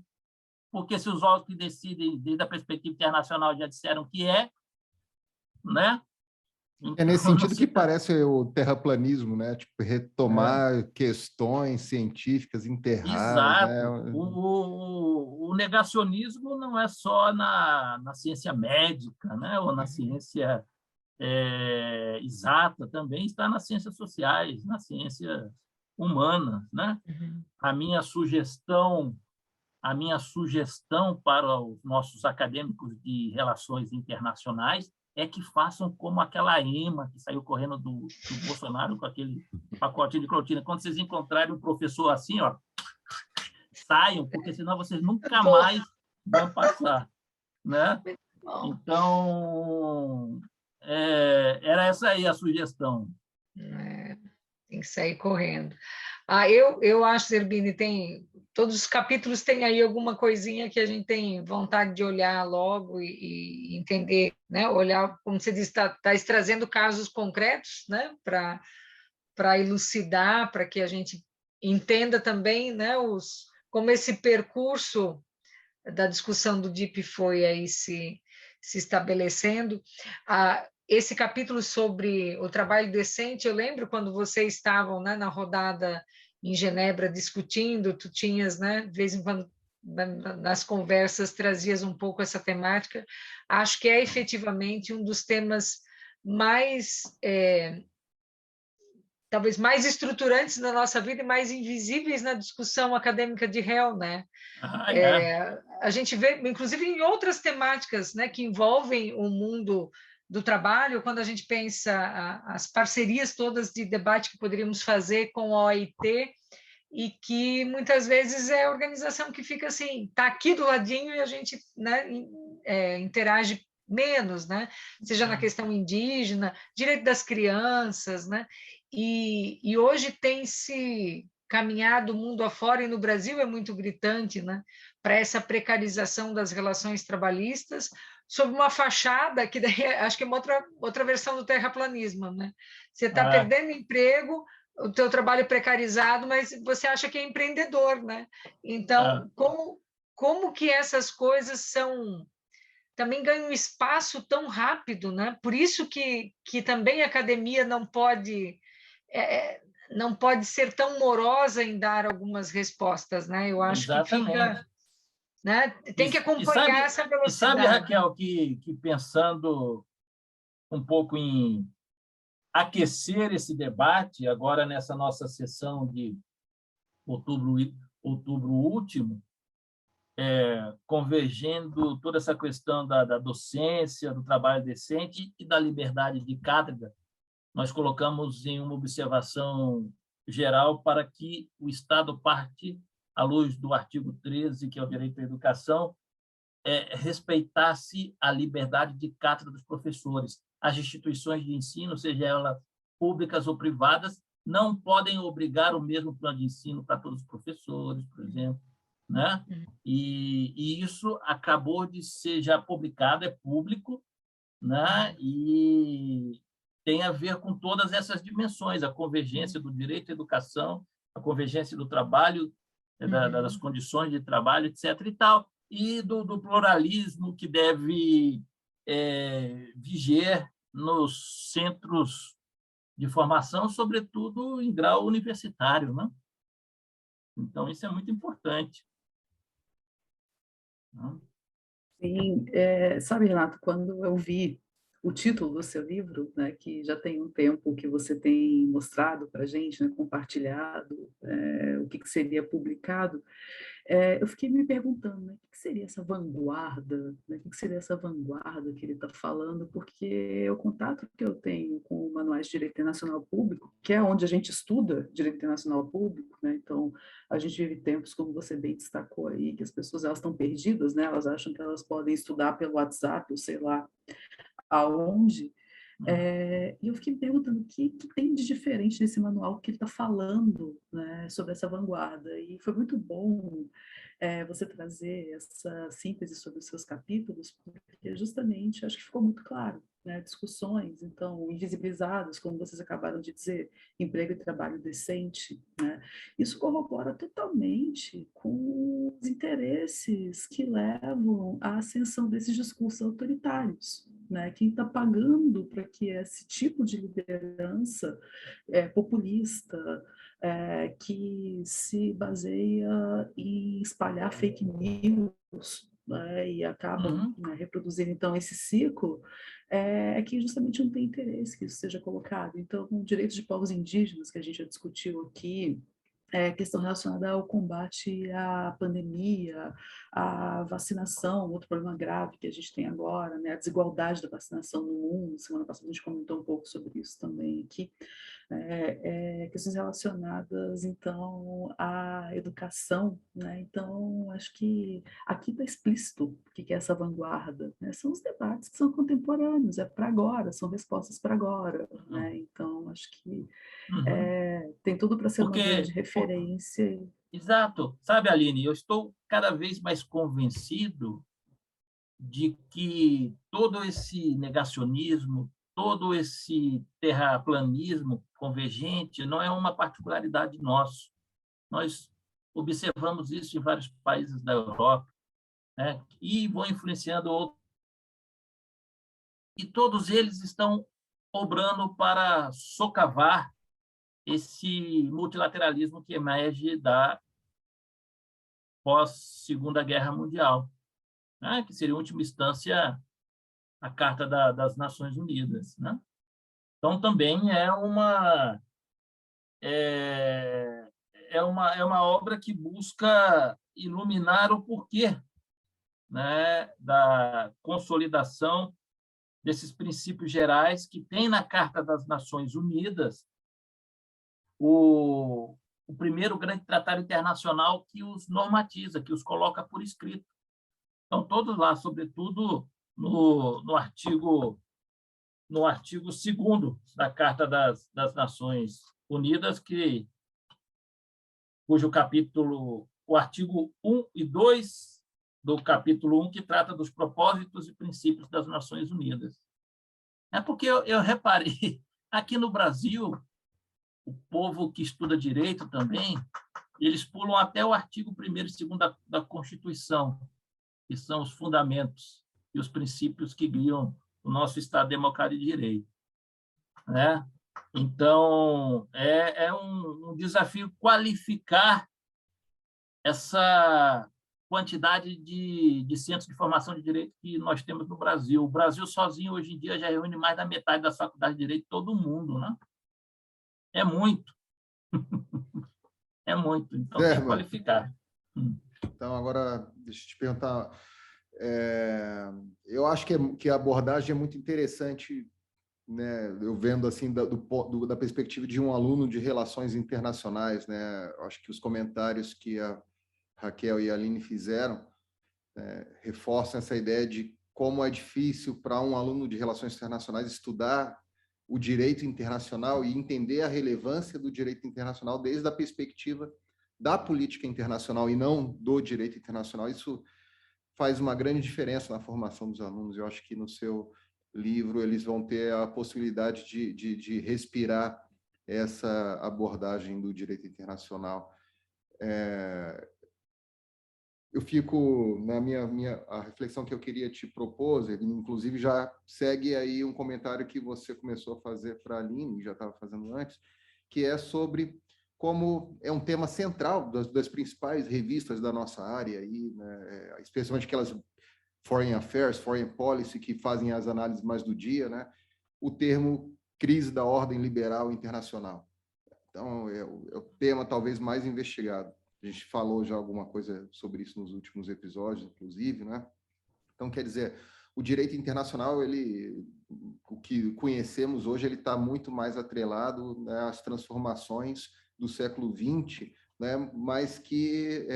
porque se os órgãos que decidem desde a perspectiva internacional já disseram que né? É nesse sentido que parece o terraplanismo, né? Tipo, retomar questões científicas enterradas. Exato. Né? O negacionismo não é só na ciência médica, né? Ou na ciência exata, também está nas ciências sociais, nas ciências humanas, né? A minha sugestão para os nossos acadêmicos de relações internacionais é que façam como aquela Ema que saiu correndo do Bolsonaro com aquele pacotinho de clotina. Quando vocês encontrarem um professor assim, ó, saiam, porque senão vocês nunca mais vão passar, né? Então, era essa aí a sugestão. Tem que sair correndo. Eu acho, Zerbini, todos os capítulos têm aí alguma coisinha que a gente tem vontade de olhar logo e entender, né? Olhar, como você disse, está trazendo casos concretos, né? Para elucidar, para que a gente entenda também, né? Como esse percurso da discussão do DIP foi aí se estabelecendo. Esse capítulo sobre o trabalho decente, eu lembro quando vocês estavam, né, na rodada em Genebra discutindo, tu tinhas, né, de vez em quando nas conversas trazias um pouco essa temática. Acho que é efetivamente um dos temas mais talvez mais estruturantes na nossa vida e mais invisíveis na discussão acadêmica de réu, né? A gente vê, inclusive, em outras temáticas, né, que envolvem o mundo do trabalho, quando a gente pensa as parcerias todas de debate que poderíamos fazer com a OIT, e que muitas vezes é a organização que fica assim, está aqui do ladinho e a gente, né, interage menos, né? Seja na questão indígena, direito das crianças, né? E hoje tem se caminhado o mundo afora, e no Brasil é muito gritante, né? Para essa precarização das relações trabalhistas, sob uma fachada que daí acho que é uma outra versão do terraplanismo, né? Você está perdendo emprego, o teu trabalho é precarizado, mas você acha que é empreendedor, né? Então, como que essas coisas também ganham um espaço tão rápido, né? Por isso que também a academia não pode ser tão morosa em dar algumas respostas, né? Eu acho que fica, né? Tem que acompanhar essa velocidade. Sabe, Raquel, que pensando um pouco em aquecer esse debate agora nessa nossa sessão de outubro último, convergendo toda essa questão da docência, do trabalho decente e da liberdade de cátedra, nós colocamos em uma observação geral para que o Estado parte, à luz do artigo 13, que é o direito à educação, respeitasse a liberdade de cátedra dos professores. As instituições de ensino, seja elas públicas ou privadas, não podem obrigar o mesmo plano de ensino para todos os professores, por exemplo, né? E isso acabou de ser já publicado, é público, né? E tem a ver com todas essas dimensões, a convergência do direito à educação, a convergência do trabalho, das condições de trabalho, etc. e tal, e do pluralismo que deve viger nos centros de formação, sobretudo em grau universitário, né? Então, isso é muito importante. Sim, sabe, Renato, quando eu vi o título do seu livro, né, que já tem um tempo que você tem mostrado para a gente, né, compartilhado, o que seria publicado, eu fiquei me perguntando, né, o que seria essa vanguarda, né, o que seria essa vanguarda que ele está falando, porque o contato que eu tenho com manuais de direito internacional público, que é onde a gente estuda direito internacional público, né, então a gente vive tempos, como você bem destacou aí, que as pessoas elas estão perdidas, né, elas acham que elas podem estudar pelo WhatsApp, ou sei lá aonde, e eu fiquei me perguntando o que tem de diferente nesse manual que ele está falando, né, sobre essa vanguarda. E foi muito bom você trazer essa síntese sobre os seus capítulos, porque justamente acho que ficou muito claro, né, discussões, então, invisibilizadas, como vocês acabaram de dizer, emprego e trabalho decente, né, isso corrobora totalmente com os interesses que levam à ascensão desses discursos autoritários, né? Quem está pagando para que esse tipo de liderança populista, que se baseia em espalhar fake news, né, e acabam reproduzindo, então, esse ciclo, que justamente não tem interesse que isso seja colocado. Então, o direito de povos indígenas, que a gente já discutiu aqui, questão relacionada ao combate à pandemia, à vacinação, outro problema grave que a gente tem agora, né, a desigualdade da vacinação no mundo. Semana passada a gente comentou um pouco sobre isso também aqui. Questões relacionadas, então, à educação, né? Então, acho que aqui está explícito o que é essa vanguarda, né? São os debates que são contemporâneos, é para agora, são respostas para agora, né? Então, acho que tem tudo para ser uma grande referência. Exato. Sabe, Aline, eu estou cada vez mais convencido de que todo esse negacionismo, todo esse terraplanismo convergente não é uma particularidade nossa. Nós observamos isso em vários países da Europa, né? E vão influenciando outros. E todos eles estão obrando para socavar esse multilateralismo que emerge da pós-Segunda Guerra Mundial, né? Que seria, em última instância, a Carta das Nações Unidas, né? Então, também é uma obra que busca iluminar o porquê, né, da consolidação desses princípios gerais que tem na Carta das Nações Unidas o primeiro grande tratado internacional que os normatiza, que os coloca por escrito. Então, todos lá, sobretudo no artigo 2º da Carta das Nações Unidas, cujo capítulo, o artigo 1 e 2 do capítulo 1, que trata dos propósitos e princípios das Nações Unidas. É porque eu reparei, aqui no Brasil, o povo que estuda direito também, eles pulam até o artigo 1º e 2º da Constituição, que são os fundamentos e os princípios que guiam o nosso Estado Democrático de Direito, né? Então, é um desafio qualificar essa quantidade de centros de formação de direito que nós temos no Brasil. O Brasil sozinho, hoje em dia, já reúne mais da metade das faculdades de direito de todo mundo, né? É muito. É muito. Então, tem que qualificar. Então, agora, deixa eu te perguntar. Eu acho que a abordagem é muito interessante, né? Eu vendo assim da perspectiva de um aluno de relações internacionais, né? Eu acho que os comentários que a Raquel e a Aline fizeram reforçam essa ideia de como é difícil para um aluno de relações internacionais estudar o direito internacional e entender a relevância do direito internacional desde a perspectiva da política internacional e não do direito internacional. Isso faz uma grande diferença na formação dos alunos. Eu acho que no seu livro eles vão ter a possibilidade de respirar essa abordagem do direito internacional. Eu fico na a reflexão que eu queria te propor, inclusive já segue aí um comentário que você começou a fazer para a Aline, já estava fazendo antes, que é sobre como é um tema central das principais revistas da nossa área, aí, né, especialmente aquelas Foreign Affairs, Foreign Policy, que fazem as análises mais do dia, né, o termo crise da ordem liberal internacional. Então, é o tema talvez mais investigado. A gente falou já alguma coisa sobre isso nos últimos episódios, inclusive, né? Então, quer dizer, o direito internacional, o que conhecemos hoje, ele está muito mais atrelado, né, às transformações do século XX, né, mas que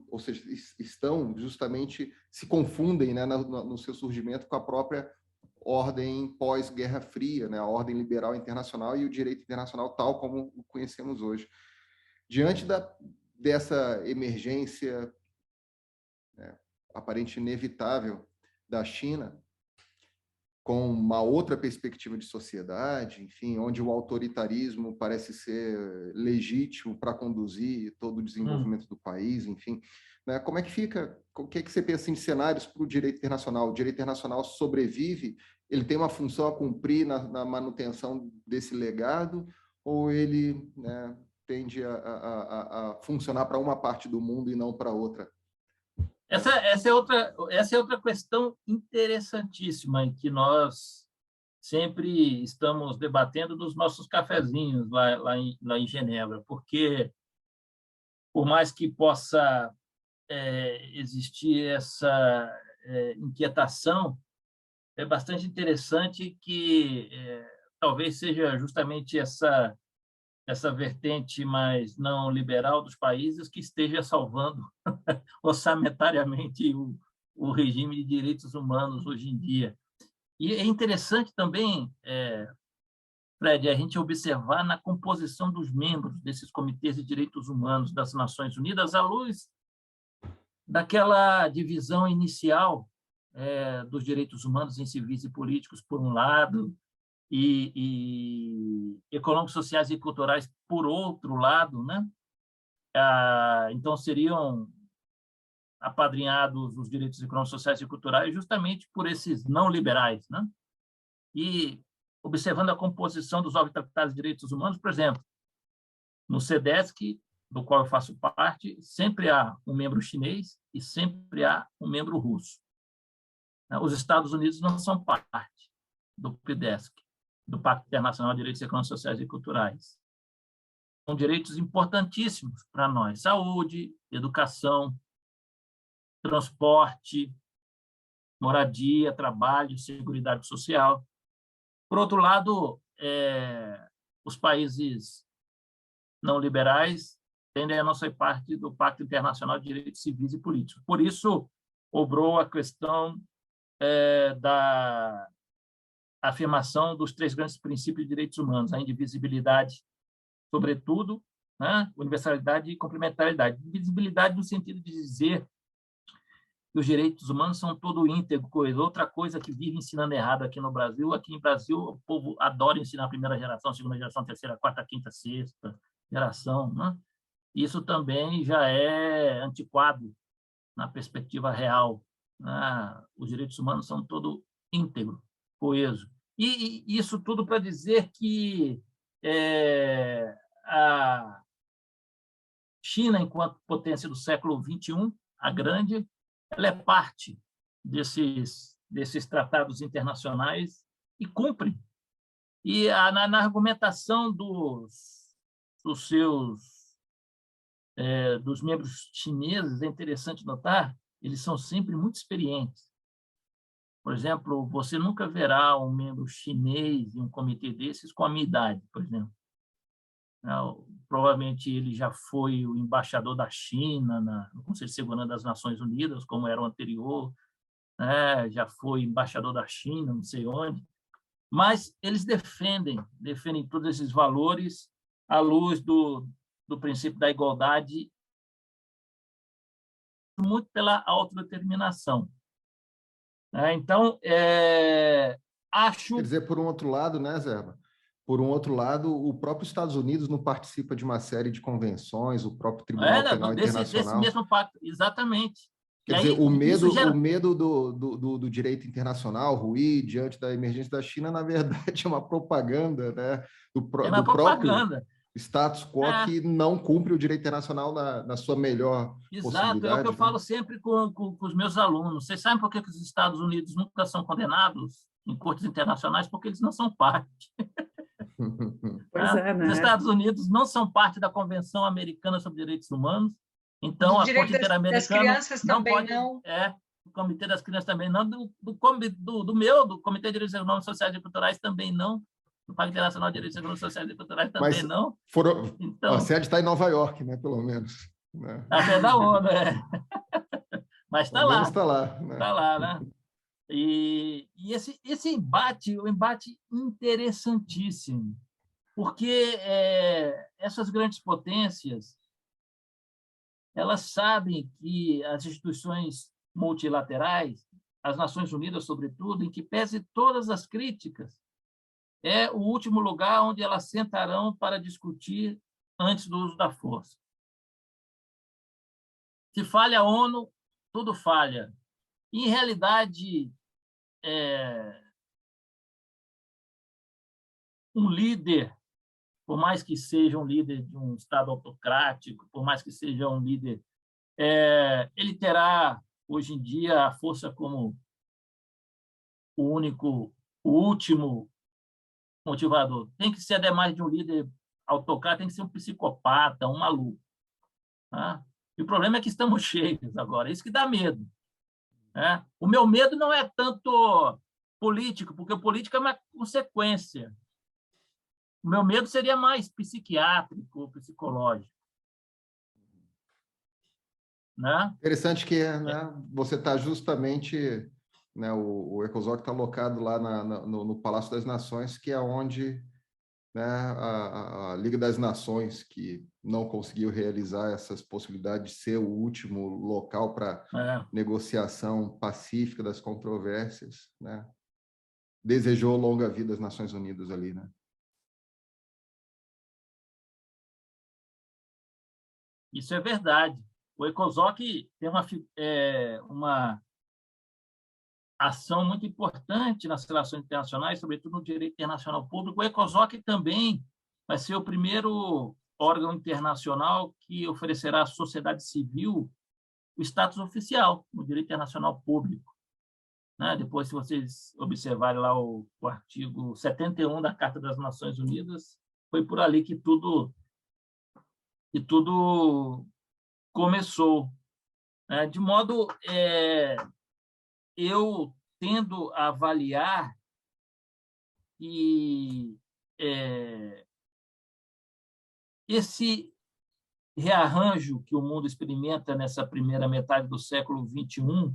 ou seja, estão justamente, se confundem, né, no seu surgimento com a própria ordem pós-Guerra Fria, né, a ordem liberal internacional e o direito internacional tal como o conhecemos hoje. Diante dessa emergência aparente inevitável da China, com uma outra perspectiva de sociedade, enfim, onde o autoritarismo parece ser legítimo para conduzir todo o desenvolvimento do país, enfim, né? Como é que fica? O que você pensa em cenários para o direito internacional? O direito internacional sobrevive? Ele tem uma função a cumprir na manutenção desse legado? Ou ele, né, tende a funcionar para uma parte do mundo e não para outra? Essa é outra questão interessantíssima em que nós sempre estamos debatendo nos nossos cafezinhos lá em Genebra, porque por mais que possa existir essa inquietação, é bastante interessante que talvez seja justamente essa vertente mais não liberal dos países que esteja salvando orçamentariamente o regime de direitos humanos hoje em dia. E é interessante também, Fred, a gente observar na composição dos membros desses comitês de direitos humanos das Nações Unidas, à luz daquela divisão inicial dos direitos humanos em civis e políticos, por um lado, e econômicos, sociais e culturais, por outro lado, né? Então, seriam apadrinhados os direitos econômicos, sociais e culturais justamente por esses não liberais, né? E observando a composição dos órgãos tratados de direitos humanos, por exemplo, no SEDESC, do qual eu faço parte, sempre há um membro chinês e sempre há um membro russo. Os Estados Unidos não são parte do PIDESC, do Pacto Internacional de Direitos Econômicos, Sociais e Culturais. São direitos importantíssimos para nós: saúde, educação, transporte, moradia, trabalho, seguridade social. Por outro lado, os países não liberais tendem a não ser parte do Pacto Internacional de Direitos Civis e Políticos. Por isso, obrou a questão da afirmação dos 3 grandes princípios de direitos humanos: a indivisibilidade, sobretudo, né? Universalidade e complementaridade. Indivisibilidade no sentido de dizer que os direitos humanos são todo íntegro, coisa. Outra coisa que vive ensinando errado aqui no Brasil: aqui no Brasil o povo adora ensinar a primeira geração, segunda geração, terceira, quarta, quinta, sexta geração, né? Isso também já é antiquado na perspectiva real, né? Os direitos humanos são todo íntegro, coeso. E isso tudo para dizer que a China, enquanto potência do século XXI, a grande, ela é parte desses tratados internacionais e cumpre. E na argumentação dos membros chineses, é interessante notar, eles são sempre muito experientes. Por exemplo, você nunca verá um membro chinês em um comitê desses com a minha idade, por exemplo. Provavelmente ele já foi o embaixador da China no Conselho de Segurança das Nações Unidas, como era o anterior, né? Já foi embaixador da China, não sei onde. Mas eles defendem todos esses valores à luz do princípio da igualdade, muito pela autodeterminação. Então, acho... Quer dizer, por um outro lado, né, Zerba? Por um outro lado, o próprio Estados Unidos não participa de uma série de convenções, o próprio Tribunal Penal Internacional. Desse mesmo pacto, exatamente. Quer dizer, o medo do direito internacional ruir diante da emergência da China, na verdade, é uma propaganda, né, do próprio status quo que não cumpre o direito internacional na sua melhor possibilidade. Exato, é o que eu falo sempre com os meus alunos. Vocês sabem por que os Estados Unidos nunca são condenados em cortes internacionais? Porque eles não são parte. Pois né? Os Estados Unidos não são parte da Convenção Americana sobre Direitos Humanos, então a Corte Interamericana não pode... O Comitê das Crianças também não, do Comitê de Direitos Econômicos, Sociais e Culturais também não, do Pacto Internacional de Direitos Econômicos, Sociais e Culturais também não. Então, a sede está em Nova York, né, pelo menos. Né? A sede da ONU, mas está lá. Está lá. Né? Está lá, né? E esse embate é um embate interessantíssimo, porque essas grandes potências, elas sabem que as instituições multilaterais, as Nações Unidas, sobretudo, em que pese todas as críticas, é o último lugar onde elas sentarão para discutir antes do uso da força. Se falha a ONU, tudo falha. Em realidade, um líder, por mais que seja um líder de um Estado autocrático, por mais que seja um líder, ele terá, hoje em dia, a força como o último motivador. Tem que ser, ademais de um líder autocrata, tem que ser um psicopata, um maluco. Tá? E o problema é que estamos cheios agora, isso que dá medo. Né? O meu medo não é tanto político, porque política é uma consequência. O meu medo seria mais psiquiátrico, psicológico. Né? Interessante que, né, você está justamente, né, o Ecosoc está alocado lá no Palácio das Nações, que é onde, né, a Liga das Nações, que não conseguiu realizar essas possibilidades de ser o último local para negociação pacífica das controvérsias, né, desejou longa vida às Nações Unidas ali, né? Isso é verdade. O Ecosoc tem uma ação muito importante nas relações internacionais, sobretudo no direito internacional público. O Ecosoc também vai ser o primeiro órgão internacional que oferecerá à sociedade civil o status oficial no direito internacional público. Né? Depois, se vocês observarem lá o artigo 71 da Carta das Nações Unidas, foi por ali que tudo começou. De modo, eu tendo a avaliar que esse rearranjo que o mundo experimenta nessa primeira metade do século XXI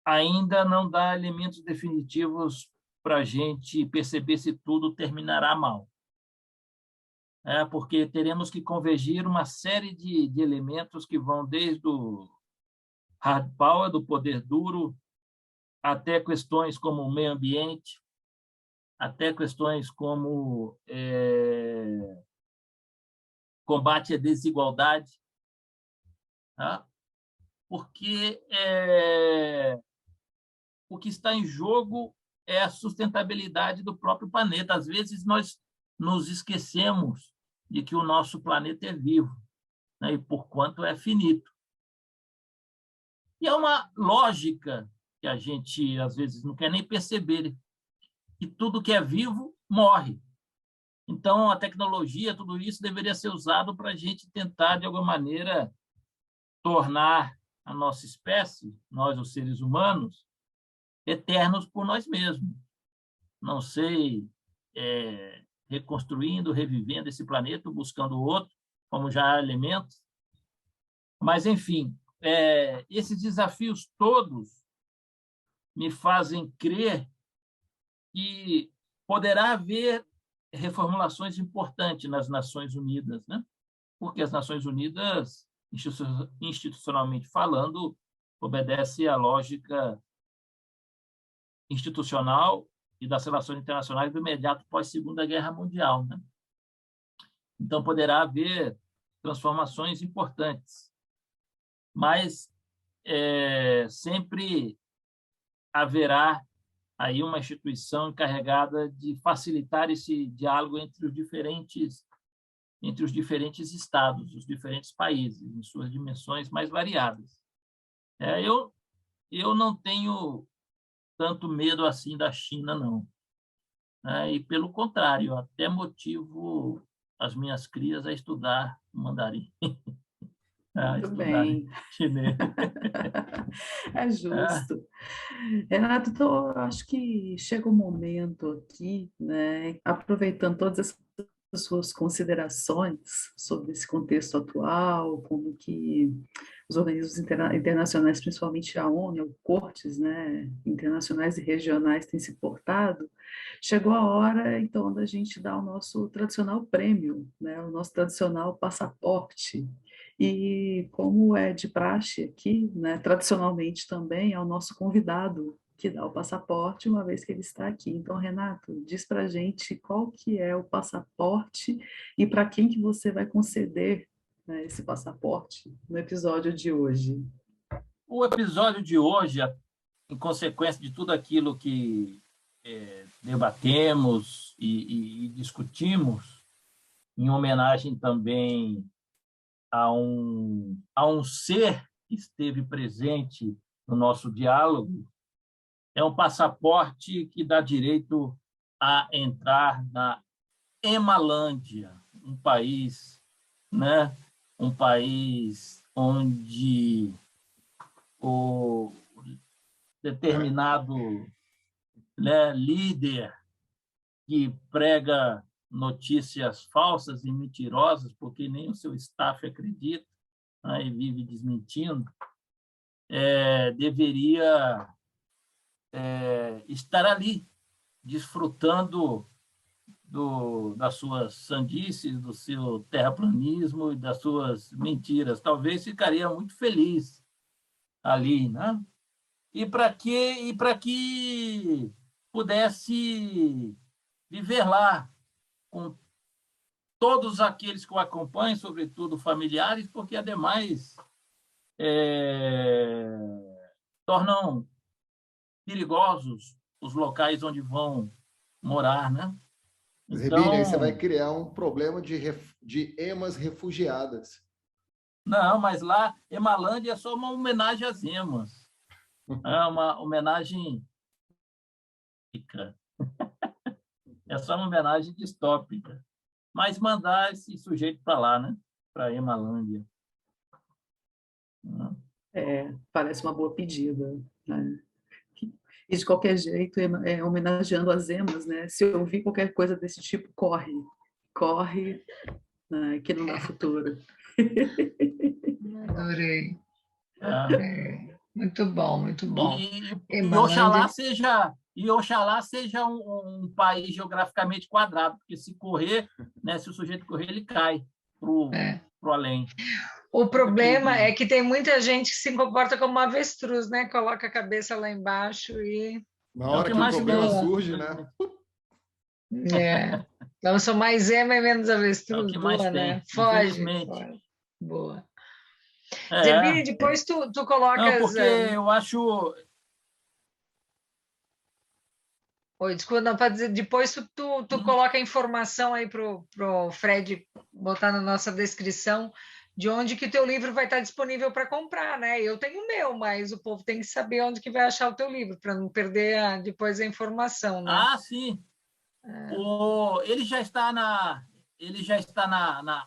ainda não dá elementos definitivos para a gente perceber se tudo terminará mal. Porque teremos que convergir uma série de elementos que vão desde o hard power, do poder duro, até questões como o meio ambiente, até questões como combate à desigualdade, tá? Porque o que está em jogo é a sustentabilidade do próprio planeta. Às vezes, nós nos esquecemos de que o nosso planeta é vivo, né? E, porquanto, é finito. E é uma lógica que a gente, às vezes, não quer nem perceber, que tudo que é vivo morre. Então, a tecnologia, tudo isso deveria ser usado para a gente tentar, de alguma maneira, tornar a nossa espécie, nós, os seres humanos, eternos por nós mesmos. Não sei, reconstruindo, revivendo esse planeta, buscando outro, como já há elementos. Mas, enfim, esses desafios todos me fazem crer que poderá haver reformulações importantes nas Nações Unidas, né? Porque as Nações Unidas, institucionalmente falando, obedece à lógica institucional e das relações internacionais do imediato pós-Segunda Guerra Mundial, né? Então, poderá haver transformações importantes, mas sempre haverá aí uma instituição encarregada de facilitar esse diálogo entre os diferentes estados, os diferentes países, em suas dimensões mais variadas. Eu não tenho tanto medo assim da China, não. E, pelo contrário, até motivo as minhas crias a estudar mandarim. Muito bem. Chinês. É justo. Renato, então, eu acho que chega o momento aqui, né, aproveitando todas as suas considerações sobre esse contexto atual, como que os organismos internacionais, principalmente a ONU, o cortes, né, internacionais e regionais têm se portado, chegou a hora, então, da gente dar o nosso tradicional prêmio, né, o nosso tradicional passaporte. E como é de praxe aqui, né, tradicionalmente também é o nosso convidado que dá o passaporte uma vez que ele está aqui. Então, Renato, diz para a gente qual que é o passaporte e para quem que você vai conceder, né, esse passaporte no episódio de hoje. O episódio de hoje, em consequência de tudo aquilo que debatemos e discutimos, em homenagem também a um ser que esteve presente no nosso diálogo, é um passaporte que dá direito a entrar na Emalândia, um país, né, um país onde o determinado, né, líder que prega notícias falsas e mentirosas, porque nem o seu staff acredita, né, e vive desmentindo, deveria estar ali, desfrutando das suas sandices, do seu terraplanismo e das suas mentiras. Talvez ficaria muito feliz ali, né? E para que pudesse viver lá com todos aqueles que o acompanham, sobretudo familiares, porque, ademais, tornam perigosos os locais onde vão morar, né? Rebine, aí você vai Então, criar um problema de emas refugiadas. não, mas lá, Emalândia é só uma homenagem às emas. É uma homenagem é só uma homenagem distópica. Mas mandar esse sujeito para lá, né? Para Emalândia. Parece uma boa pedida, né? E, de qualquer jeito, homenageando as emas, né? Se eu ouvir qualquer coisa desse tipo, corre, né? Que não dá futuro. Adorei. Muito bom, muito bom. E Oxalá seja um país geograficamente quadrado, porque se correr, né, se o sujeito correr, ele cai pro além. O problema é que tem muita gente que se comporta como uma avestruz, né? Coloca a cabeça lá embaixo e... Na hora que o problema surge, né? Então, eu sou mais ema e menos avestruz. É o que mais boa, tem, né? Foge. Boa. Zerbini, depois tu colocas... Não, porque eu acho... Oi, desculpa, não, para dizer, depois tu coloca a informação aí pro Fred botar na nossa descrição de onde que o teu livro vai estar disponível para comprar, né? Eu tenho o meu, mas o povo tem que saber onde que vai achar o teu livro, para não perder depois a informação, né? Ah, sim. Ele já está na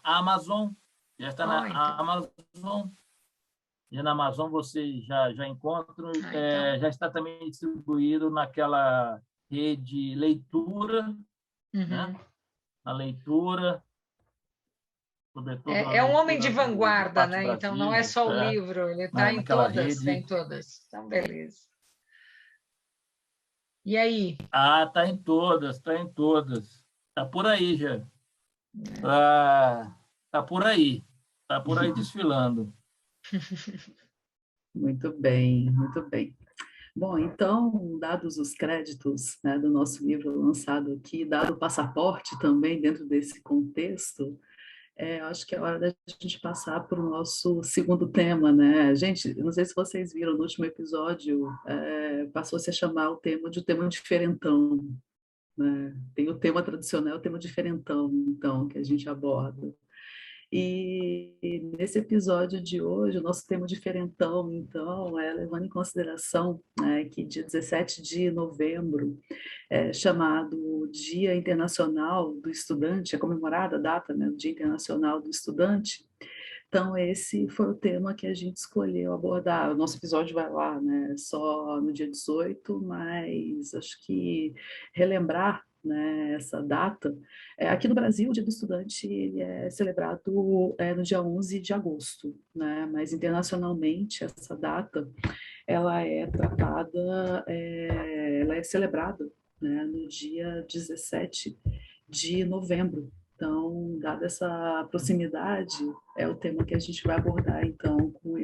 Amazon, já está na Amazon. E na Amazon você já encontra, então. Já está também distribuído naquela rede leitura, né? A leitura, sobretudo é um homem de vanguarda, né? Brasília, então não é só o livro, ele está em todas, rede. em todas. Então, beleza. E aí? Ah, está em todas. Está por aí já. Está por aí desfilando. Muito bem, muito bem. Bom, então, dados os créditos, né, do nosso livro lançado aqui, dado o passaporte também dentro desse contexto, acho que é hora da gente passar para o nosso segundo tema, né? Gente, não sei se vocês viram, no último episódio, passou-se a chamar o tema de um tema diferentão, né? Tem o tema tradicional, o tema diferentão, então, que a gente aborda. E nesse episódio de hoje, o nosso tema diferentão, então, levando em consideração, né, que dia 17 de novembro é chamado Dia Internacional do Estudante, é comemorada a data, né, do Dia Internacional do Estudante. Então, esse foi o tema que a gente escolheu abordar. O nosso episódio vai lá, né, só no dia 18, mas acho que relembrar, né, essa data. Aqui no Brasil, o Dia do Estudante ele é celebrado no dia 11 de agosto, né, mas internacionalmente essa data ela é tratada, ela é celebrada, né, no dia 17 de novembro. Então, dada essa proximidade, é o tema que a gente vai abordar, então, com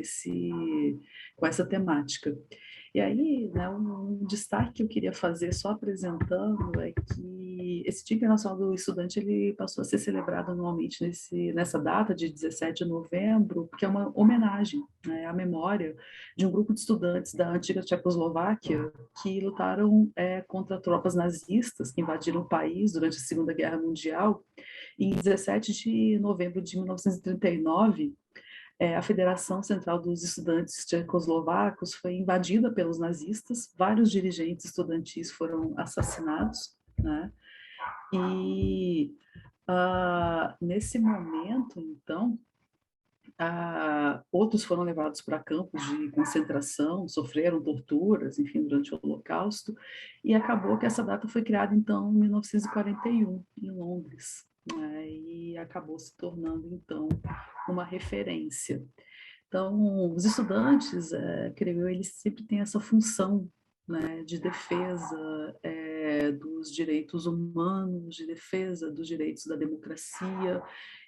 essa temática. E aí, né, um destaque que eu queria fazer, só apresentando, é que esse Dia Internacional do Estudante ele passou a ser celebrado anualmente nessa data de 17 de novembro, que é uma homenagem, né, à memória de um grupo de estudantes da antiga Tchecoslováquia que lutaram contra tropas nazistas que invadiram o país durante a Segunda Guerra Mundial. Em 17 de novembro de 1939, a Federação Central dos Estudantes Tchecoslovacos foi invadida pelos nazistas, vários dirigentes estudantis foram assassinados, né? E nesse momento, então, Outros foram levados para campos de concentração, sofreram torturas, enfim, durante o Holocausto, e acabou que essa data foi criada, então, em 1941, em Londres, né, e acabou se tornando, então, uma referência. Então, os estudantes, creio eu, eles sempre têm essa função, né, de defesa dos direitos humanos, de defesa dos direitos da democracia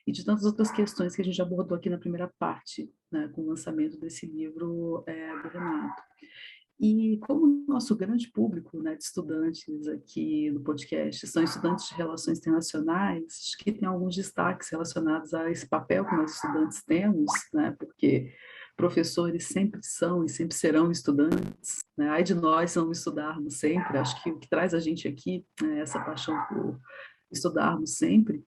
e de tantas outras questões que a gente abordou aqui na primeira parte, né, com o lançamento desse livro do Renato. E como o nosso grande público, né, de estudantes aqui no podcast são estudantes de relações internacionais, acho que tem alguns destaques relacionados a esse papel que nós estudantes temos, né, porque professores sempre são e sempre serão estudantes, né, ai de nós se não estudarmos sempre, acho que o que traz a gente aqui é essa paixão por estudarmos sempre.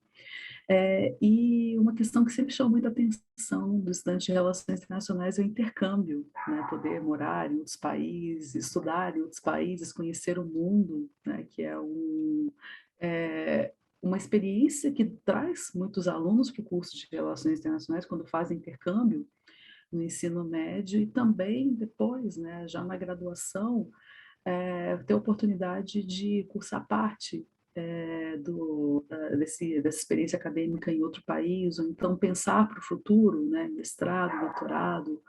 E uma questão que sempre chamou muita atenção do estudante de relações internacionais é o intercâmbio, né? Poder morar em outros países, estudar em outros países, conhecer o mundo, né? Que é uma experiência que traz muitos alunos para o curso de relações internacionais quando fazem intercâmbio no ensino médio e também depois, né? Já na graduação, ter a oportunidade de cursar parte dessa experiência acadêmica em outro país, ou então pensar para o futuro, né, mestrado, doutorado,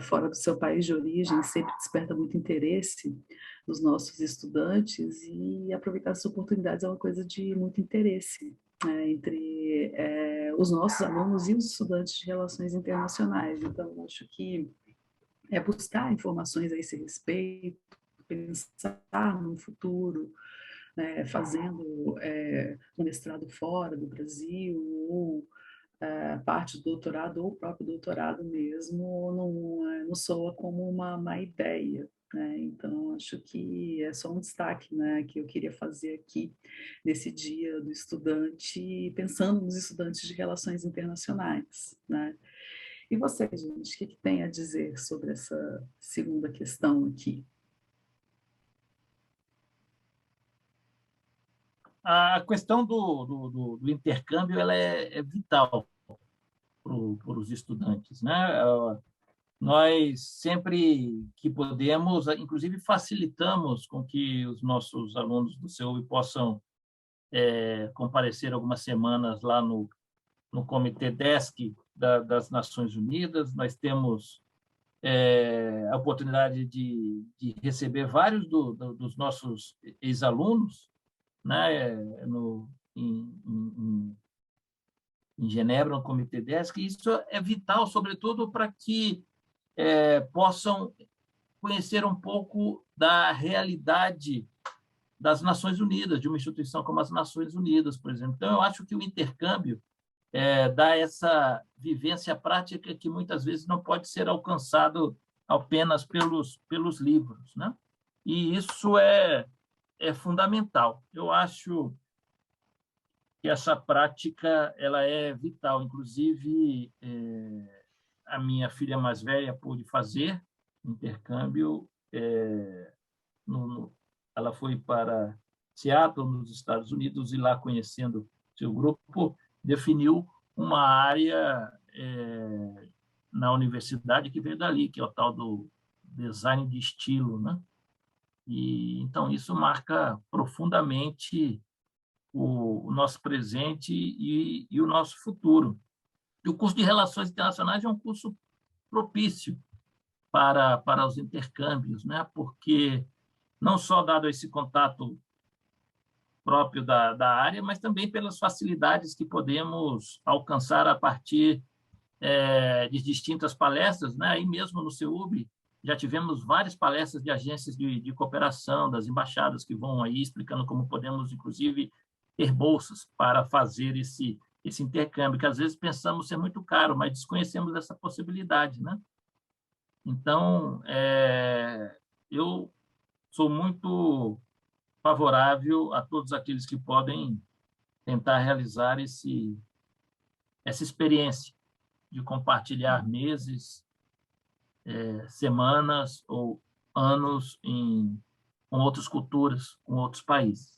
fora do seu país de origem, sempre desperta muito interesse dos nossos estudantes, e aproveitar essas oportunidades é uma coisa de muito interesse, né, entre os nossos alunos e os estudantes de relações internacionais. Então, acho que buscar informações a esse respeito, pensar no futuro, né, fazendo um mestrado fora do Brasil, ou parte do doutorado, ou o próprio doutorado mesmo, não soa como uma má ideia. Né? Então, acho que é só um destaque, né, que eu queria fazer aqui nesse dia do estudante, pensando nos estudantes de relações internacionais. Né? E você, gente, o que tem a dizer sobre essa segunda questão aqui? A questão do intercâmbio ela é vital para os estudantes, né? Nós sempre que podemos, inclusive facilitamos com que os nossos alunos do CEUB possam comparecer algumas semanas lá no Comitê DESC das Nações Unidas. Nós temos a oportunidade de receber vários dos nossos ex-alunos, né, em Genebra, no Comitê DESC, e isso é vital, sobretudo, para que possam conhecer um pouco da realidade das Nações Unidas, de uma instituição como as Nações Unidas, por exemplo. Então, eu acho que o intercâmbio dá essa vivência prática que muitas vezes não pode ser alcançado apenas pelos livros, né? E isso é fundamental. Eu acho que essa prática ela é vital. Inclusive, a minha filha mais velha pôde fazer intercâmbio. Ela foi para Seattle, nos Estados Unidos, e lá, conhecendo seu grupo, definiu uma área na universidade que veio dali, que é o tal do design de estilo, né? E então isso marca profundamente o nosso presente e o nosso futuro. E o curso de Relações Internacionais é um curso propício para os intercâmbios, né? Porque não só dado esse contato próprio da área, mas também pelas facilidades que podemos alcançar a partir de distintas palestras, né? Aí mesmo no CEUB, já tivemos várias palestras de agências de cooperação, das embaixadas, que vão aí explicando como podemos, inclusive, ter bolsas para fazer esse intercâmbio, que às vezes pensamos ser muito caro, mas desconhecemos essa possibilidade, né? Então, eu sou muito favorável a todos aqueles que podem tentar realizar essa experiência de compartilhar meses, semanas ou anos com outras culturas, com outros países.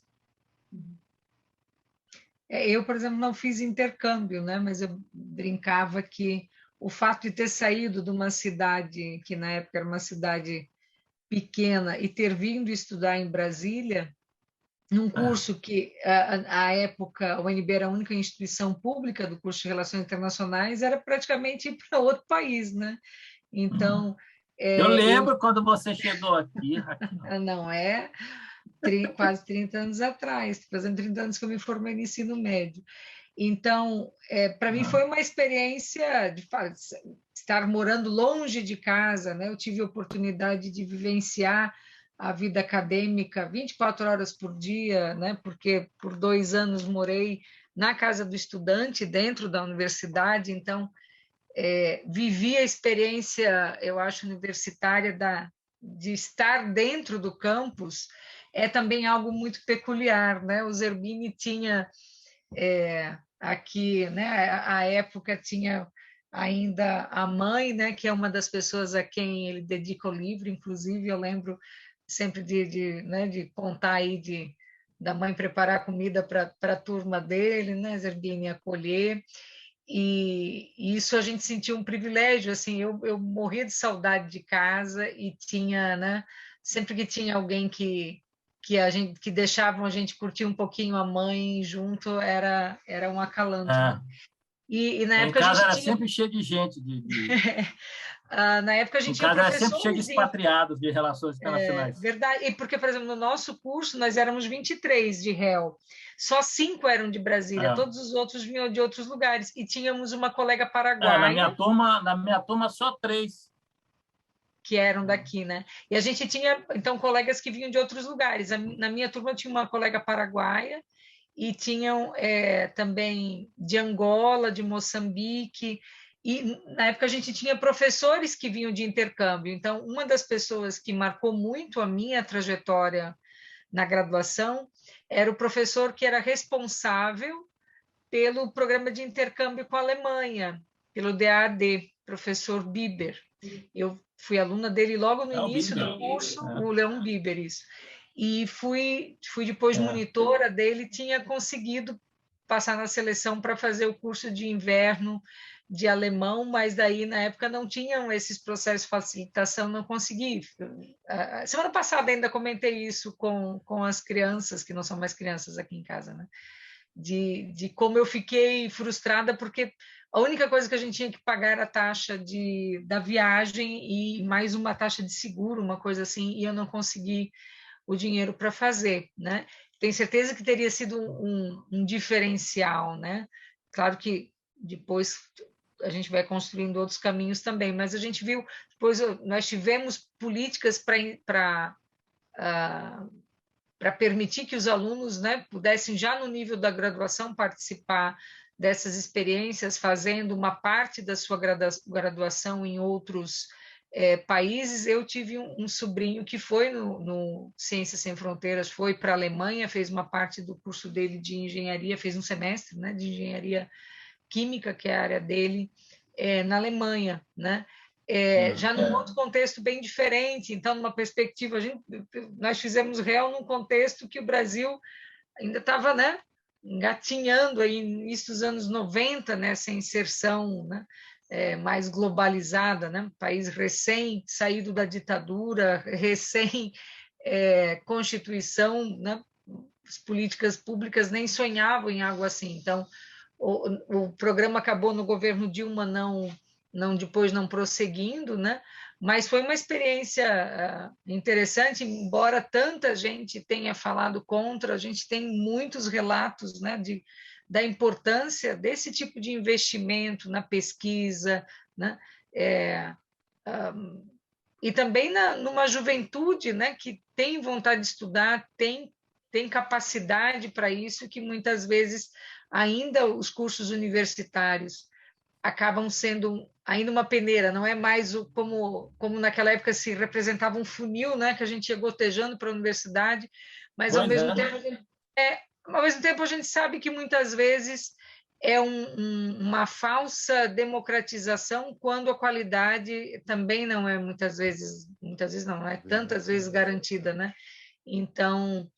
Eu, por exemplo, não fiz intercâmbio, né? Mas eu brincava que o fato de ter saído de uma cidade que na época era uma cidade pequena e ter vindo estudar em Brasília, num curso que, à época, a UNB era a única instituição pública do curso de Relações Internacionais, era praticamente ir para outro país, né? Então, eu lembro quando você chegou aqui, Raquel. Não é quase 30 anos atrás, fazendo 30 anos que eu me formei no ensino médio. Então, para mim foi uma experiência de estar morando longe de casa, né? Eu tive a oportunidade de vivenciar a vida acadêmica 24 horas por dia, né? Porque por 2 anos morei na casa do estudante, dentro da universidade, então vivi a experiência, eu acho, universitária de estar dentro do campus, é também algo muito peculiar, né? O Zerbini tinha aqui, né? À época tinha ainda a mãe, né? Que é uma das pessoas a quem ele dedica o livro, inclusive eu lembro sempre né? De contar aí da mãe preparar comida para a turma dele, né? Zerbini acolher. E isso a gente sentiu um privilégio, assim, eu morria de saudade de casa e tinha, né, sempre que tinha alguém que deixavam a gente curtir um pouquinho a mãe junto, era um acalanto, né? E na Em época a casa gente era tinha sempre cheio de gente. na época a Em gente tinha casa era sempre cheio de professores expatriados de relações internacionais. verdade, e porque, por exemplo, no nosso curso nós éramos 23 de réu, só 5 eram de Brasília, todos os outros vinham de outros lugares, e tínhamos uma colega paraguaia. Na minha turma só 3. Que eram daqui, né? E a gente tinha, então, colegas que vinham de outros lugares. Na minha turma tinha uma colega paraguaia e tinham também de Angola, de Moçambique, e na época a gente tinha professores que vinham de intercâmbio. Então, uma das pessoas que marcou muito a minha trajetória na graduação era o professor que era responsável pelo programa de intercâmbio com a Alemanha, pelo DAAD, professor Biber. Eu fui aluna dele logo no início do curso, o Leon Biber, isso. E fui depois monitora dele, tinha conseguido passar na seleção para fazer o curso de inverno de alemão, mas daí na época não tinham esses processos de facilitação, não consegui. Semana passada ainda comentei isso com as crianças, que não são mais crianças aqui em casa, né? De como eu fiquei frustrada, porque a única coisa que a gente tinha que pagar era a taxa da viagem e mais uma taxa de seguro, uma coisa assim, e eu não consegui o dinheiro para fazer, né? Tenho certeza que teria sido um diferencial, né? Claro que depois a gente vai construindo outros caminhos também, mas a gente viu, depois nós tivemos políticas para permitir que os alunos, né, pudessem, já no nível da graduação, participar dessas experiências, fazendo uma parte da sua graduação em outros países. Eu tive um sobrinho que foi no Ciências Sem Fronteiras, foi para a Alemanha, fez uma parte do curso dele de engenharia, fez um semestre, né, de engenharia química, que é a área dele, na Alemanha, né? Já num outro contexto bem diferente, então, numa perspectiva, nós fizemos réu num contexto que o Brasil ainda estava, né, engatinhando aí, no início dos anos 90, nessa inserção, né, mais globalizada, né, país recém saído da ditadura, recém Constituição, né, as políticas públicas nem sonhavam em algo assim. Então, o programa acabou no governo Dilma depois não prosseguindo, né? Mas foi uma experiência interessante, embora tanta gente tenha falado contra, a gente tem muitos relatos, né, da importância desse tipo de investimento na pesquisa, né? E também numa juventude, né, que tem vontade de estudar, tem capacidade para isso, que muitas vezes ainda os cursos universitários acabam sendo ainda uma peneira, não é mais como naquela época se representava um funil, né, que a gente ia gotejando para a universidade, mas ao mesmo tempo a gente sabe que muitas vezes é uma falsa democratização, quando a qualidade também não é muitas vezes não é tantas vezes garantida, né? Então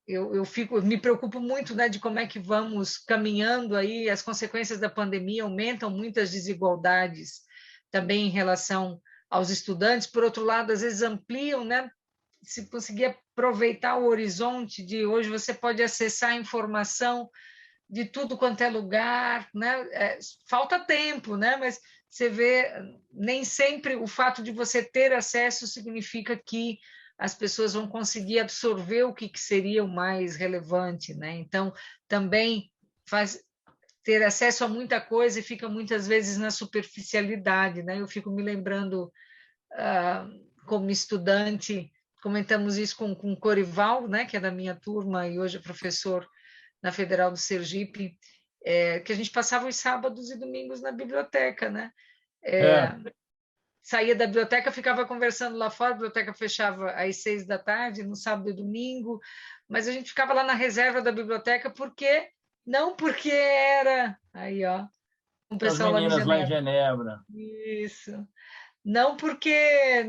eu me preocupo muito, né, de como é que vamos caminhando aí. As consequências da pandemia aumentam muitas desigualdades também em relação aos estudantes. Por outro lado, às vezes ampliam, né? Se conseguir aproveitar o horizonte de hoje, você pode acessar a informação de tudo quanto é lugar, né? Falta tempo, né? Mas você vê, nem sempre o fato de você ter acesso significa que as pessoas vão conseguir absorver o que seria o mais relevante, né? Então, também faz ter acesso a muita coisa e fica muitas vezes na superficialidade, né? Eu fico me lembrando, como estudante, comentamos isso com o Corival, né? Que é da minha turma e hoje é professor na Federal do Sergipe, que a gente passava os sábados e domingos na biblioteca, né? Saía da biblioteca, ficava conversando lá fora, a biblioteca fechava às 6 da tarde, no sábado e domingo, mas a gente ficava lá na reserva da biblioteca, não porque era... Aí, ó, um As pessoal lá em meninas lá em Genebra. Genebra. Isso. Não porque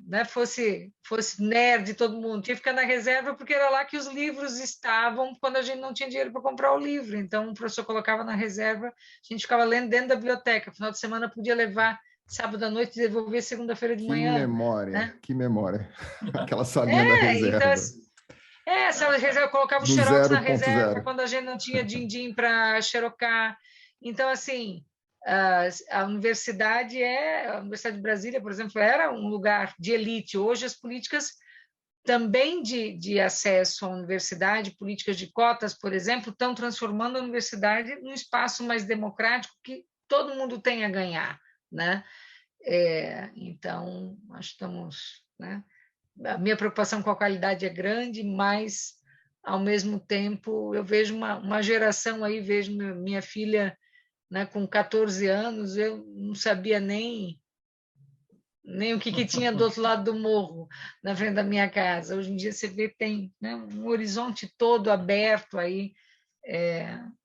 né, fosse nerd todo mundo, tinha que ficar na reserva porque era lá que os livros estavam quando a gente não tinha dinheiro para comprar o livro. Então, o professor colocava na reserva, a gente ficava lendo dentro da biblioteca. Final de semana podia levar sábado à noite e devolver segunda-feira de manhã. Né? Que memória. Aquela salinha da reserva. Então, essa reserva, eu colocava o xerox na reserva quando a gente não tinha din-din para xerocar. Então, assim... A Universidade de Brasília, por exemplo, era um lugar de elite. Hoje as políticas também de acesso à universidade, políticas de cotas, por exemplo, estão transformando a universidade num espaço mais democrático que todo mundo tem a ganhar, né? Então, nós estamos... Né? A minha preocupação com a qualidade é grande, mas, ao mesmo tempo, eu vejo uma geração aí, vejo minha filha... Né, com 14 anos, eu não sabia nem o que tinha do outro lado do morro, na frente da minha casa. Hoje em dia você vê tem, né, um horizonte todo aberto aí,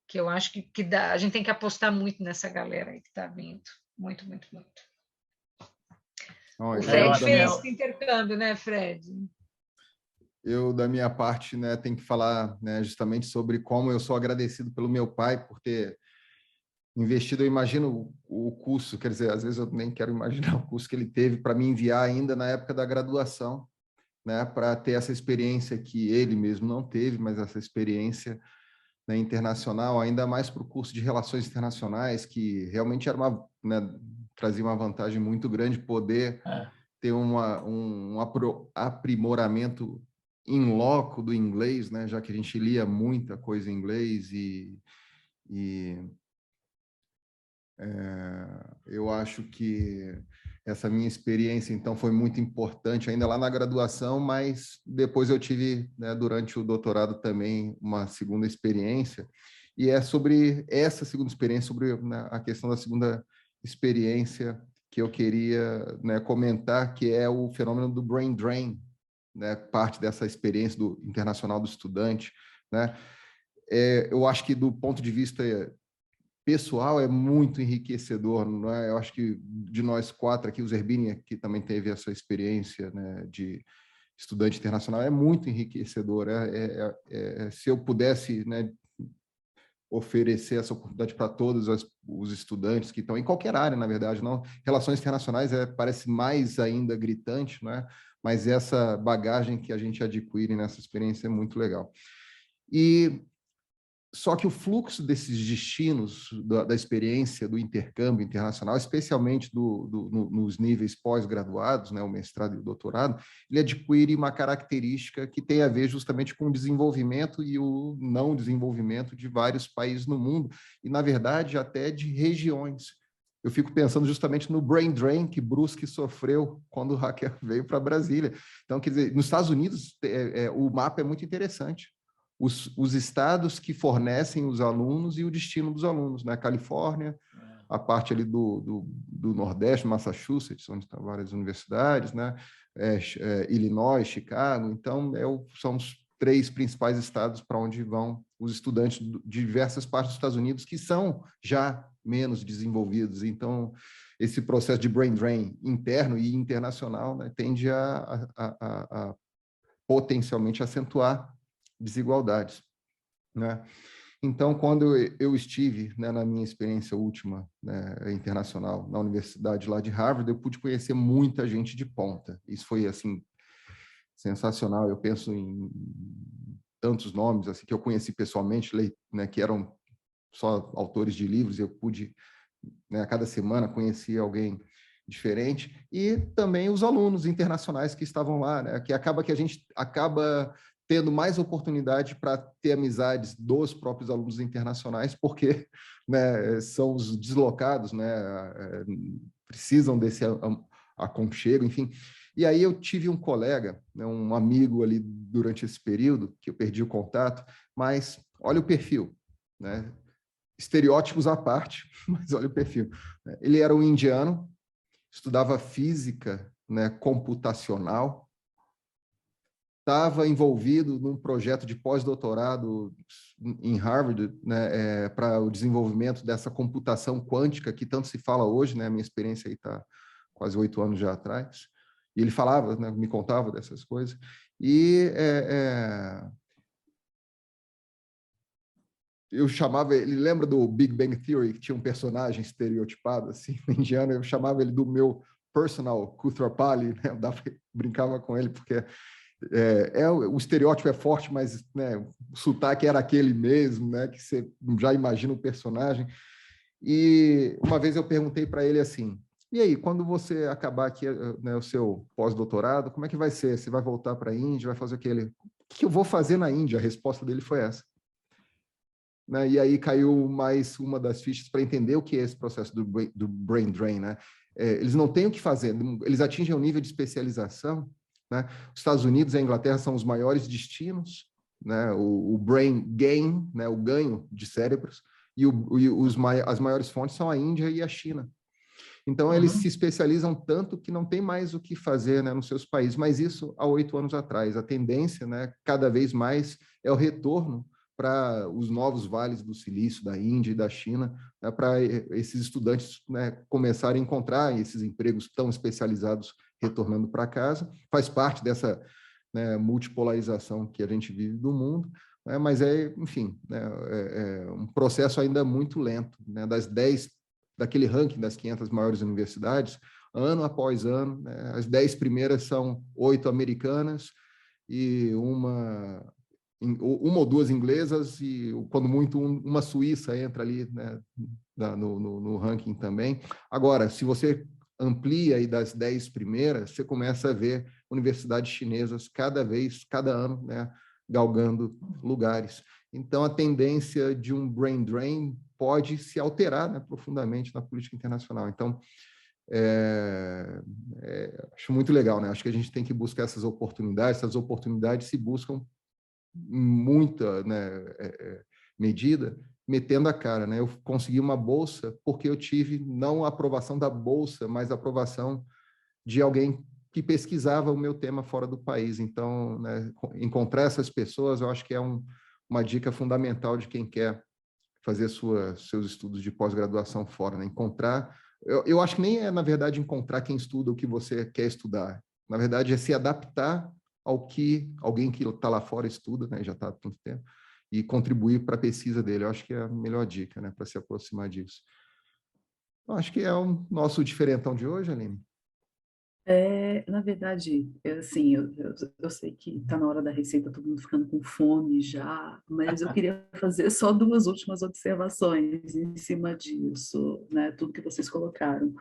que eu acho que dá, a gente tem que apostar muito nessa galera aí que está vindo. Muito, muito, muito. O Fred fez esse intercâmbio, né, Fred? Eu, da minha parte, né, tenho que falar, né, justamente sobre como eu sou agradecido pelo meu pai por ter investido. Eu imagino o curso, quer dizer, às vezes eu nem quero imaginar o curso que ele teve para me enviar ainda na época da graduação, né, para ter essa experiência que ele mesmo não teve, mas essa experiência, né, internacional, ainda mais para o curso de Relações Internacionais, que realmente era né, trazia uma vantagem muito grande poder ter um aprimoramento in loco do inglês, né, já que a gente lia muita coisa em inglês eu acho que essa minha experiência, então, foi muito importante ainda lá na graduação, mas depois eu tive, né, durante o doutorado também, uma segunda experiência, e é sobre essa segunda experiência, sobre, né, a questão da segunda experiência que eu queria, né, comentar, que é o fenômeno do brain drain, né, parte dessa experiência internacional do estudante, né? Eu acho que, do ponto de vista pessoal, é muito enriquecedor, não é? Eu acho que de nós quatro aqui, o Zerbini, que também teve essa experiência, né, de estudante internacional, é muito enriquecedor. Se eu pudesse, né, oferecer essa oportunidade para todos os estudantes que estão em qualquer área, na verdade, não. Relações internacionais parece mais ainda gritante, não é? Mas essa bagagem que a gente adquire nessa experiência é muito legal. Só que o fluxo desses destinos da experiência do intercâmbio internacional, especialmente nos níveis pós-graduados, né, o mestrado e o doutorado, ele adquire uma característica que tem a ver justamente com o desenvolvimento e o não desenvolvimento de vários países no mundo, e, na verdade, até de regiões. Eu fico pensando justamente no brain drain que Brusque sofreu quando o Raquel veio para Brasília. Então, quer dizer, nos Estados Unidos, o mapa é muito interessante. Os estados que fornecem os alunos e o destino dos alunos, né? Califórnia, a parte ali do Nordeste, Massachusetts, onde estão várias universidades, né? Illinois, Chicago. Então, são os 3 principais estados para onde vão os estudantes de diversas partes dos Estados Unidos que são já menos desenvolvidos. Então, esse processo de brain drain interno e internacional, né, tende a potencialmente acentuar desigualdades, né? Então, quando eu estive, né, na minha experiência última, né, internacional, na universidade lá de Harvard, eu pude conhecer muita gente de ponta. Isso foi, assim, sensacional. Eu penso em tantos nomes assim, que eu conheci pessoalmente, né, que eram só autores de livros, e eu pude, né, a cada semana conhecer alguém diferente, e também os alunos internacionais que estavam lá, né, que a gente acaba tendo mais oportunidade para ter amizades dos próprios alunos internacionais, porque, né, são os deslocados, né, precisam desse aconchego, enfim. E aí eu tive um colega, né, um amigo ali durante esse período, que eu perdi o contato, mas olha o perfil, né? Estereótipos à parte, mas olha o perfil. Ele era um indiano, estudava física, né, computacional, estava envolvido num projeto de pós-doutorado em Harvard, né, para o desenvolvimento dessa computação quântica que tanto se fala hoje, né? A minha experiência aí está quase 8 anos já atrás. E ele falava, né, me contava dessas coisas. E eu chamava ele, lembra do Big Bang Theory, que tinha um personagem estereotipado, assim, indiano? Eu chamava ele do meu personal Koothrappali, né? Brincava com ele, porque o estereótipo é forte, mas, né, o sotaque era aquele mesmo, né, que você já imagina o personagem. E uma vez eu perguntei para ele assim: e aí, quando você acabar aqui, né, o seu pós-doutorado, como é que vai ser? Você vai voltar para a Índia, vai fazer o que? O que eu vou fazer na Índia? A resposta dele foi essa. Né? E aí caiu mais uma das fichas para entender o que é esse processo do brain drain, né? Eles não têm o que fazer, eles atingem um nível de especialização, né? Os Estados Unidos e a Inglaterra são os maiores destinos, né? O brain gain, né? O ganho de cérebros, e as maiores fontes são a Índia e a China. Então, eles se especializam tanto que não tem mais o que fazer, né, nos seus países. Mas isso há 8 anos atrás. A tendência, né, cada vez mais é o retorno para os novos vales do silício, da Índia e da China, né, para esses estudantes, né, começarem a encontrar esses empregos tão especializados retornando para casa. Faz parte dessa, né, multipolarização que a gente vive do mundo, né, mas enfim, né, um processo ainda muito lento, né, daquele ranking das 500 maiores universidades, ano após ano, né, as 10 primeiras são 8 americanas e uma ou 2 inglesas e, quando muito, uma suíça entra ali, né, no ranking também. Agora, se você amplia aí das 10 primeiras, você começa a ver universidades chinesas cada ano, né, galgando lugares. Então, a tendência de um brain drain pode se alterar, né, profundamente na política internacional. Então, acho muito legal, né? Acho que a gente tem que buscar essas oportunidades se buscam em muita, né, medida, metendo a cara, né? Eu consegui uma bolsa porque eu tive não a aprovação da bolsa, mas a aprovação de alguém que pesquisava o meu tema fora do país. Então, né, encontrar essas pessoas, eu acho que é uma dica fundamental de quem quer fazer seus estudos de pós-graduação fora, né? Eu acho que nem na verdade, encontrar quem estuda o que você quer estudar. Na verdade, é se adaptar ao que alguém que está lá fora estuda, né, já está há tanto tempo, e contribuir para a pesquisa dele. Eu acho que é a melhor dica, né, para se aproximar disso. Eu acho que é o nosso diferentão de hoje, Aline. Na verdade, assim, eu sei que está na hora da receita, todo mundo ficando com fome já, mas eu queria fazer só 2 últimas observações em cima disso, né, tudo que vocês colocaram.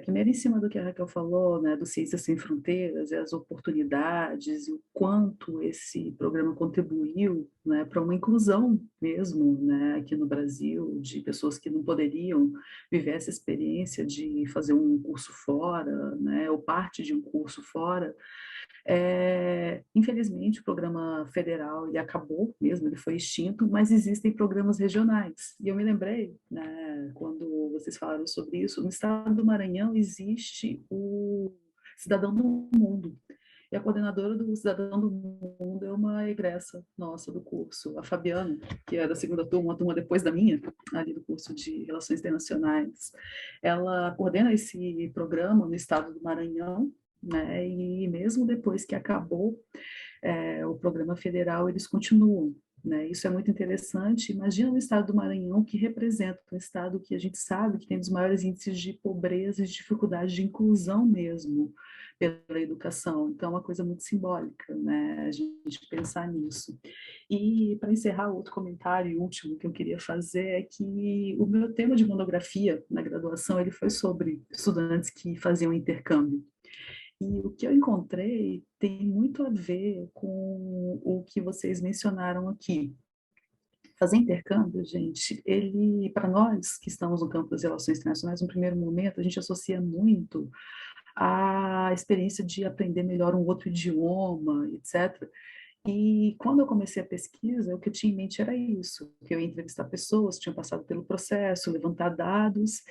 Primeiro, em cima do que a Raquel falou, né, do Ciências Sem Fronteiras, e as oportunidades, e o quanto esse programa contribuiu, né, para uma inclusão mesmo, né, aqui no Brasil, de pessoas que não poderiam viver essa experiência de fazer um curso fora, né, ou parte de um curso fora. Infelizmente, o programa federal ele acabou mesmo, ele foi extinto, mas existem programas regionais. E eu me lembrei, né, quando vocês falaram sobre isso, no estado do Maranhão existe o Cidadão do Mundo. E a coordenadora do Cidadão do Mundo é uma egressa nossa do curso, a Fabiana, que é da 2ª turma, uma turma depois da minha, ali do curso de Relações Internacionais. Ela coordena esse programa no estado do Maranhão, né? E mesmo depois que acabou, o programa federal, eles continuam. Né? Isso é muito interessante. Imagina o estado do Maranhão, que representa um estado que a gente sabe que tem um dos maiores índices de pobreza e de dificuldade de inclusão mesmo pela educação. Então, é uma coisa muito simbólica, né? A gente pensar nisso. E, para encerrar, outro comentário último que eu queria fazer é que o meu tema de monografia na graduação ele foi sobre estudantes que faziam intercâmbio. E o que eu encontrei tem muito a ver com o que vocês mencionaram aqui. Fazer intercâmbio, gente, ele, para nós que estamos no campo das relações internacionais, no primeiro momento, a gente associa muito a experiência de aprender melhor um outro idioma, etc. E quando eu comecei a pesquisa, o que eu tinha em mente era isso, que eu ia entrevistar pessoas que tinham passado pelo processo, levantar dados,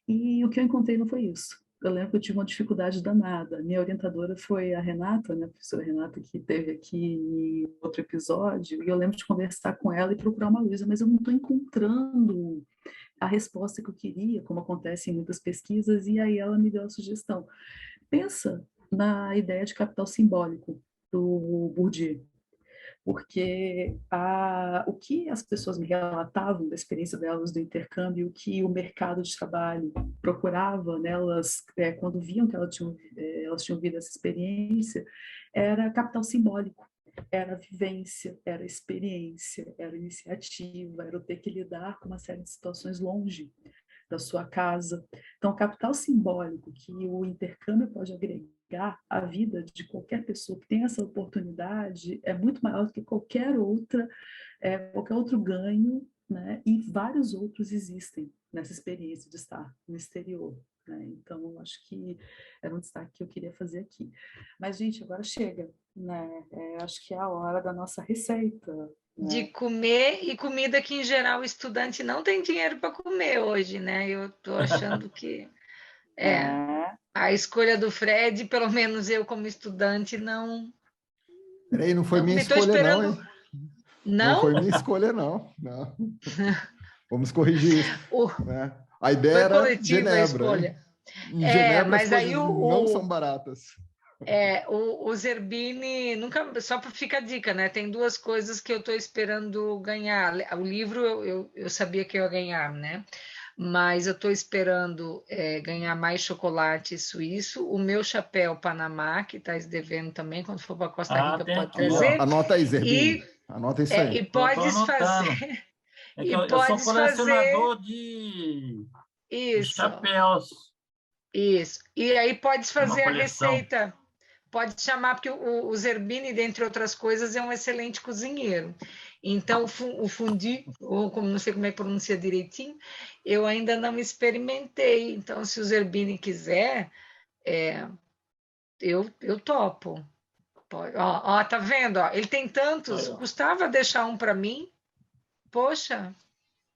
e o que eu encontrei não foi isso. Eu lembro que eu tive uma dificuldade danada. Minha orientadora foi a Renata, né, a professora Renata, que esteve aqui em outro episódio, e eu lembro de conversar com ela e procurar uma Luísa, mas eu não estou encontrando a resposta que eu queria, como acontece em muitas pesquisas, e aí ela me deu a sugestão. Pensa na ideia de capital simbólico do Bourdieu, porque o que as pessoas me relatavam da experiência delas do intercâmbio, o que o mercado de trabalho procurava nelas, quando viam que elas tinham vivido essa experiência, era capital simbólico, era vivência, era experiência, era iniciativa, era o ter que lidar com uma série de situações longe da sua casa. Então, o capital simbólico que o intercâmbio pode agregar à vida de qualquer pessoa que tem essa oportunidade é muito maior do que qualquer outro ganho, né? E vários outros existem nessa experiência de estar no exterior. Né? Então, acho que era um destaque que eu queria fazer aqui. Mas, gente, agora chega. Né? Acho que é a hora da nossa receita. De comer, e comida que, em geral, o estudante não tem dinheiro para comer hoje, né? Eu estou achando que a escolha do Fred, pelo menos eu como estudante, não... Peraí, não foi minha escolha não, hein? Não foi minha escolha não. Vamos corrigir isso. Né? A ideia era Genebra. A escolha. Em Genebra mas as aí não são baratas. O Zerbini, nunca, só para ficar a dica, né? Tem duas coisas que eu estou esperando ganhar. O livro eu sabia que eu ia ganhar, né? Mas eu estou esperando ganhar mais chocolate suíço. O meu chapéu Panamá, que está devendo também, quando for para Costa Rica, pode trazer. Anota aí, Zerbini. Anota isso aí. E podes fazer. Eu sou colecionador de chapéus. Isso. E aí podes fazer a receita. Pode chamar, porque o Zerbini, dentre outras coisas, é um excelente cozinheiro. Então, o fondue, ou como não sei como é que pronuncia direitinho, eu ainda não experimentei. Então, se o Zerbini quiser, eu topo. Tá vendo? Ele tem tantos. Custava deixar um para mim? Poxa,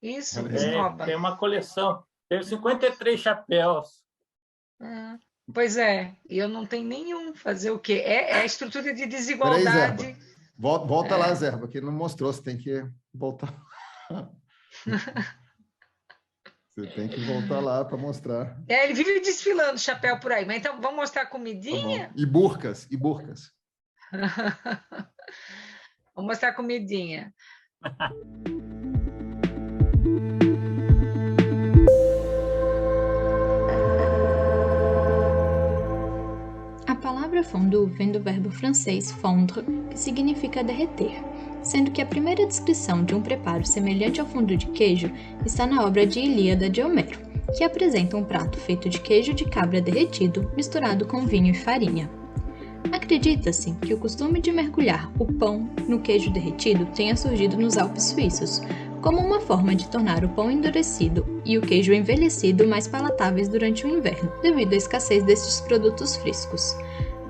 isso, esnoba. Tem uma coleção. Tem 53 chapéus. Pois é, e eu não tenho nenhum. Fazer o quê? É a estrutura de desigualdade. Peraí, Zerba. Volta lá, Zerba, que não mostrou, você tem que voltar. Você tem que voltar lá para mostrar. Ele vive desfilando chapéu por aí, mas então vamos mostrar a comidinha? Tá, e burcas. Vamos mostrar a comidinha. A palavra fondue vem do verbo francês fondre, que significa derreter, sendo que a primeira descrição de um preparo semelhante ao fondue de queijo está na obra de Ilíada de Homero, que apresenta um prato feito de queijo de cabra derretido misturado com vinho e farinha. Acredita-se que o costume de mergulhar o pão no queijo derretido tenha surgido nos Alpes suíços, como uma forma de tornar o pão endurecido e o queijo envelhecido mais palatáveis durante o inverno, devido à escassez destes produtos frescos.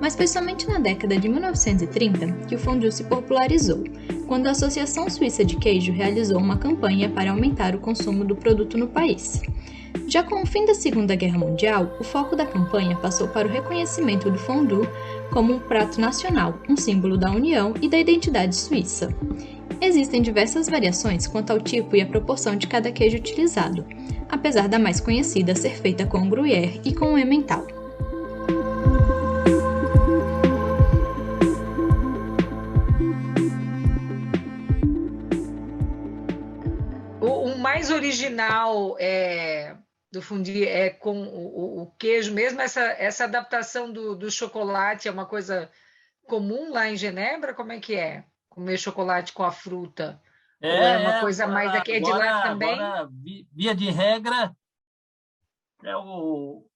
Mas foi somente na década de 1930 que o fondue se popularizou, quando a Associação Suíça de Queijo realizou uma campanha para aumentar o consumo do produto no país. Já com o fim da Segunda Guerra Mundial, o foco da campanha passou para o reconhecimento do fondue como um prato nacional, um símbolo da união e da identidade suíça. Existem diversas variações quanto ao tipo e à proporção de cada queijo utilizado, apesar da mais conhecida ser feita com gruyère e com emmental. original do fundi é com o queijo mesmo? Essa adaptação do chocolate é uma coisa comum lá em Genebra? Como é que é? Comer chocolate com a fruta? Ou é uma coisa mais aqui? É de lá também? Agora, via de regra, o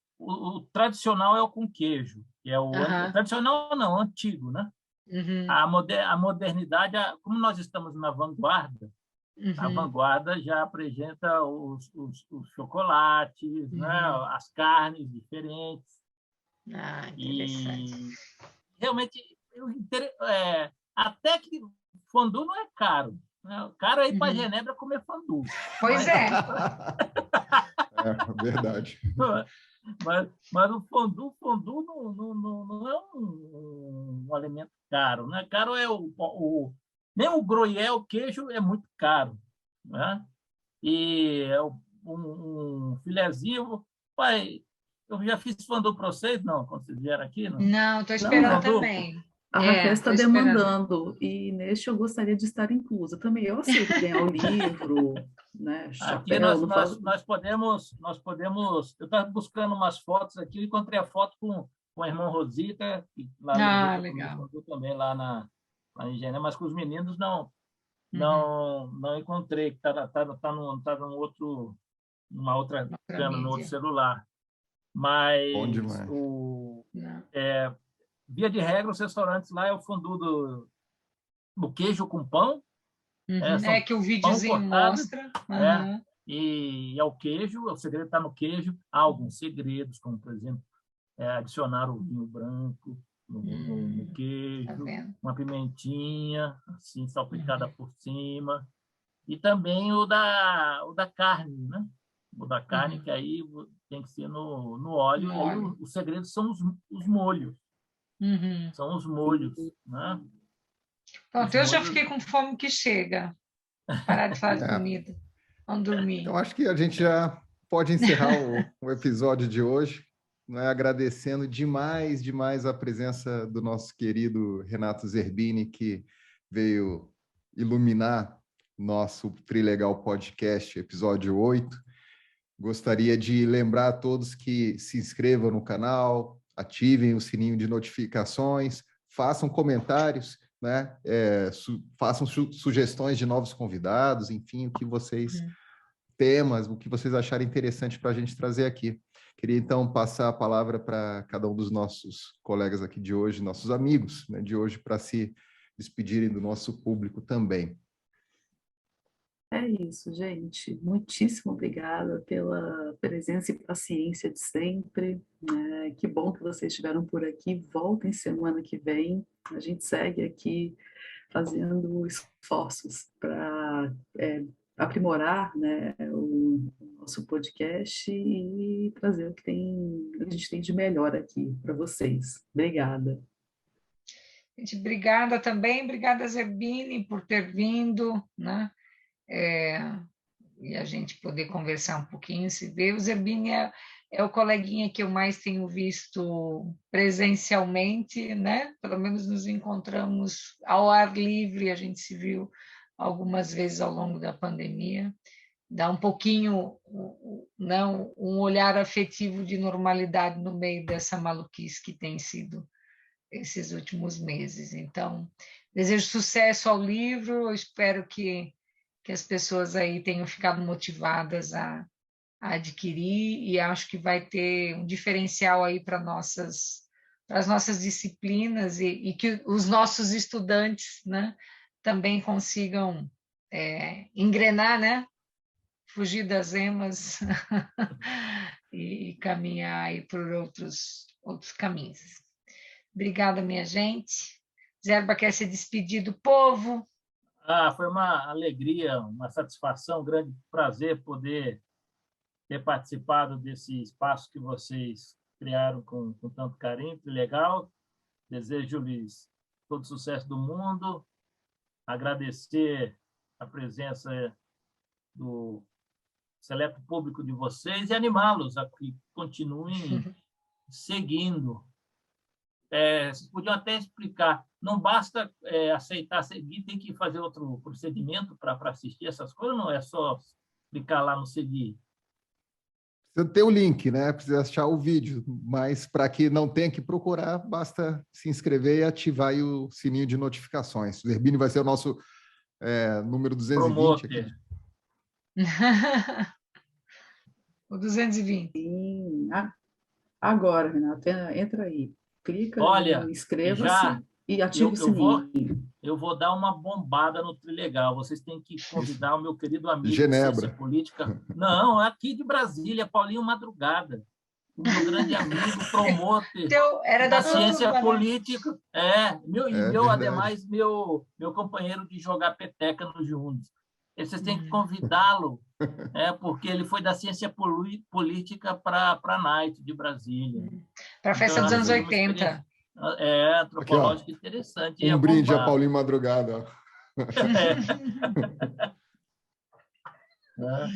tradicional é o com queijo. Que é o tradicional não, o antigo, né? Uhum. A modernidade, como nós estamos na vanguarda, a vanguarda já apresenta os chocolates, né? As carnes diferentes. Interessante. E realmente, até que fondue não é caro. Né? Caro é ir para Genebra comer fondue. Pois é. É verdade. Mas o fondue não é um alimento caro. Né? Caro é nem o gruyère, o queijo, é muito caro. Né? E um filezinho... Pai, eu já fiz fondue para vocês? Não, quando vocês vieram aqui? Não, estou esperando também. A Raquel está demandando, e neste eu gostaria de estar inclusa também. Eu aceito ganhar o livro, né? Aqui nós podemos... Eu estava buscando umas fotos aqui, eu encontrei a foto com a irmã Rosita, que lá legal. Também lá em Genebra, mas com os meninos não encontrei, que está numa outra câmera, no outro celular. Mas bom demais. Via de regra, os restaurantes lá é o fondue do queijo com pão. Que o videozinho mostra. E é o queijo, o segredo está no queijo. Há alguns segredos, como, por exemplo, adicionar o vinho branco no queijo, uma pimentinha, assim, salpicada por cima. E também o da carne, né? O da carne, que aí tem que ser no óleo. E aí os segredos são os molhos. São os molhos, né? Pronto, eu já fiquei com fome que chega. Parar de falar de comida. Vamos dormir. Então, acho que a gente já pode encerrar o episódio de hoje, né? Agradecendo demais a presença do nosso querido Renato Zerbini, que veio iluminar nosso Trilegal Podcast, episódio 8. Gostaria de lembrar a todos que se inscrevam no canal, ativem o sininho de notificações, façam comentários, né? Façam sugestões de novos convidados, enfim, temas, o que vocês acharem interessante para a gente trazer aqui. Queria, então, passar a palavra para cada um dos nossos colegas aqui de hoje, nossos amigos, né, de hoje, para se despedirem do nosso público também. É isso, gente. Muitíssimo obrigada pela presença e paciência de sempre. Que bom que vocês estiveram por aqui. Voltem semana que vem. A gente segue aqui fazendo esforços para aprimorar, né, o nosso podcast e trazer o que a gente tem de melhor aqui para vocês. Obrigada. Gente, obrigada também. Obrigada, Zerbini, por ter vindo, né? E a gente poder conversar um pouquinho, se ver. O Zerbini é o coleguinha que eu mais tenho visto presencialmente, né? Pelo menos nos encontramos ao ar livre, a gente se viu algumas vezes ao longo da pandemia. Dá um pouquinho, não, um olhar afetivo de normalidade no meio dessa maluquice que tem sido esses últimos meses. Então, desejo sucesso ao livro, eu espero que as pessoas aí tenham ficado motivadas a adquirir, e acho que vai ter um diferencial aí para as nossas disciplinas e que os nossos estudantes, né, também consigam engrenar, né, fugir das emas e caminhar aí por outros caminhos. Obrigada, minha gente. Zerba quer se despedir do povo. Foi uma alegria, uma satisfação, um grande prazer poder ter participado desse espaço que vocês criaram com tanto carinho, que legal. Desejo-lhes todo o sucesso do mundo, agradecer a presença do seleto público de vocês e animá-los a que continuem seguindo. Vocês podiam até explicar, não basta aceitar seguir, tem que fazer outro procedimento para assistir essas coisas, não é só clicar lá no seguir? Você tem o link, né? Precisa achar o vídeo, mas para que não tenha que procurar, basta se inscrever e ativar aí o sininho de notificações. O Zerbini vai ser o nosso número 220 aqui. O 220. Sim. Agora, Renata, entra aí. Clica, Olha, inscreva-se e ative o sininho. Eu vou dar uma bombada no Trilegal. Vocês têm que convidar o meu querido amigo Genebra. de ciência política. Não, aqui de Brasília, Paulinho Madrugada. Um meu grande amigo, promotor Era da da ciência turma, né? política. Verdade. Ademais, meu companheiro de jogar peteca no Juntos. Vocês têm que convidá-lo, porque ele foi da ciência política para a Night de Brasília. Para a festa Então, dos anos assim, uma 80. Antropológica interessante. Um brinde a Paulinho Madrugada. Ó.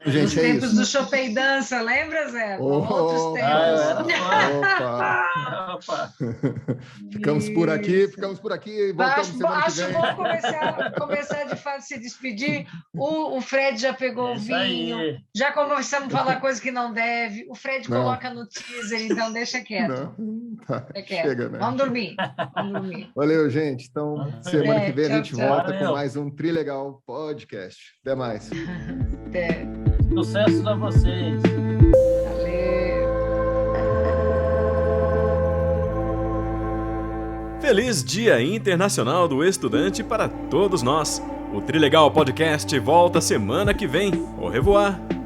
Gente, Os tempos do Chopin Dança, lembra, Zé? Outros tempos. Opa. Ficamos por aqui e voltamos semana que vem. Acho bom começar de fato se despedir. O Fred já pegou o vinho, já começamos a falar coisa que não deve. O Fred coloca no teaser, então deixa quieto. Chega, né? Vamos dormir. Valeu, gente. Então, semana que vem a gente volta Valeu. com mais um Trilegal Podcast. Até mais. Até. Sucesso a vocês. Valeu. Feliz Dia Internacional do Estudante para todos nós. O Trilegal Podcast volta semana que vem. Au revoir.